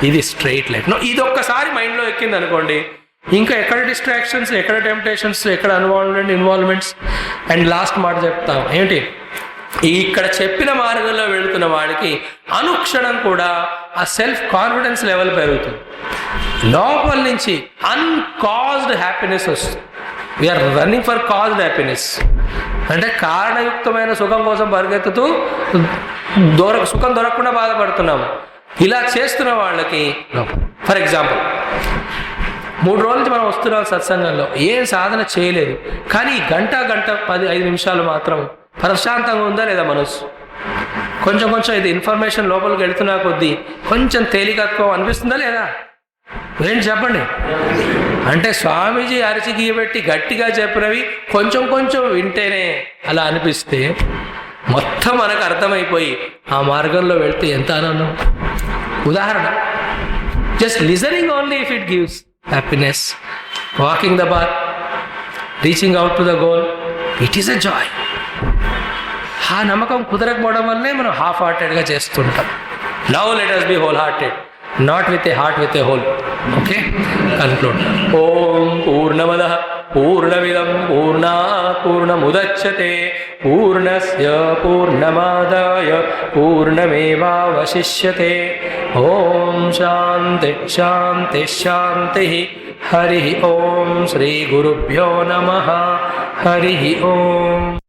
ఇది స్ట్రైట్ లైఫ్. ఇది ఒక్కసారి మైండ్లో ఎక్కింది అనుకోండి, ఇంకా ఎక్కడ డిస్ట్రాక్షన్స్, ఎక్కడ టెంప్టేషన్స్, ఎక్కడ ఇన్వాల్వ్మెంట్స్. అండ్ లాస్ట్ మాట చెప్తాం ఏంటి? ఇక్కడ చెప్పిన మార్గంలో వెళుతున్న వాడికి అనుక్షణం కూడా ఆ సెల్ఫ్ కాన్ఫిడెన్స్ లెవెల్ పెరుగుతుంది. లోపల నుంచి అన్కాజ్డ్ హ్యాపీనెస్ వస్తుంది. We are running for caused happiness. అంటే కారణయుక్తమైన సుఖం కోసం పరిగెత్తుతూ సుఖం దొరకకుండా బాధపడుతున్నాము. ఇలా చేస్తున్న వాళ్ళకి, ఫర్ ఎగ్జాంపుల్ 3 రోజుల నుంచి మనం వస్తున్నాం సత్సంగంలో, ఏం సాధన చేయలేదు, కానీ గంట 10-5 నిమిషాలు మాత్రం ప్రశాంతంగా ఉందా లేదా మనసు? కొంచెం ఇది ఇన్ఫర్మేషన్ లోపలికి వెళుతున్నా కొద్దీ కొంచెం తేలికత్వం అనిపిస్తుందా లేదా? ఏంటి చెప్పండి. అంటే స్వామీజీ అరిచి గీయబెట్టి గట్టిగా చెప్పినవి కొంచెం వింటేనే అలా అనిపిస్తే మొత్తం మనకు అర్థమైపోయి ఆ మార్గంలో వెళ్తే ఎంత ఆనందం. ఉదాహరణ, just listening only if it gives happiness, walking the path, reaching out to the goal, it is a joy. ఆ నమ్మకం కుదరకపోవడం వల్లే మనం హాఫ్ హార్టెడ్గా చేస్తుంటాం. Now let us be whole hearted. not with a heart, with a whole. Okay, conclude. Om Purnamadah Purnamidam Purnat Purnamudachyate Purnasya Purnamadaya Purnamevavashishyate. Om Shanti Shanti Shanti. Hari Om. Shri Gurubhyo Namaha. Hari Om.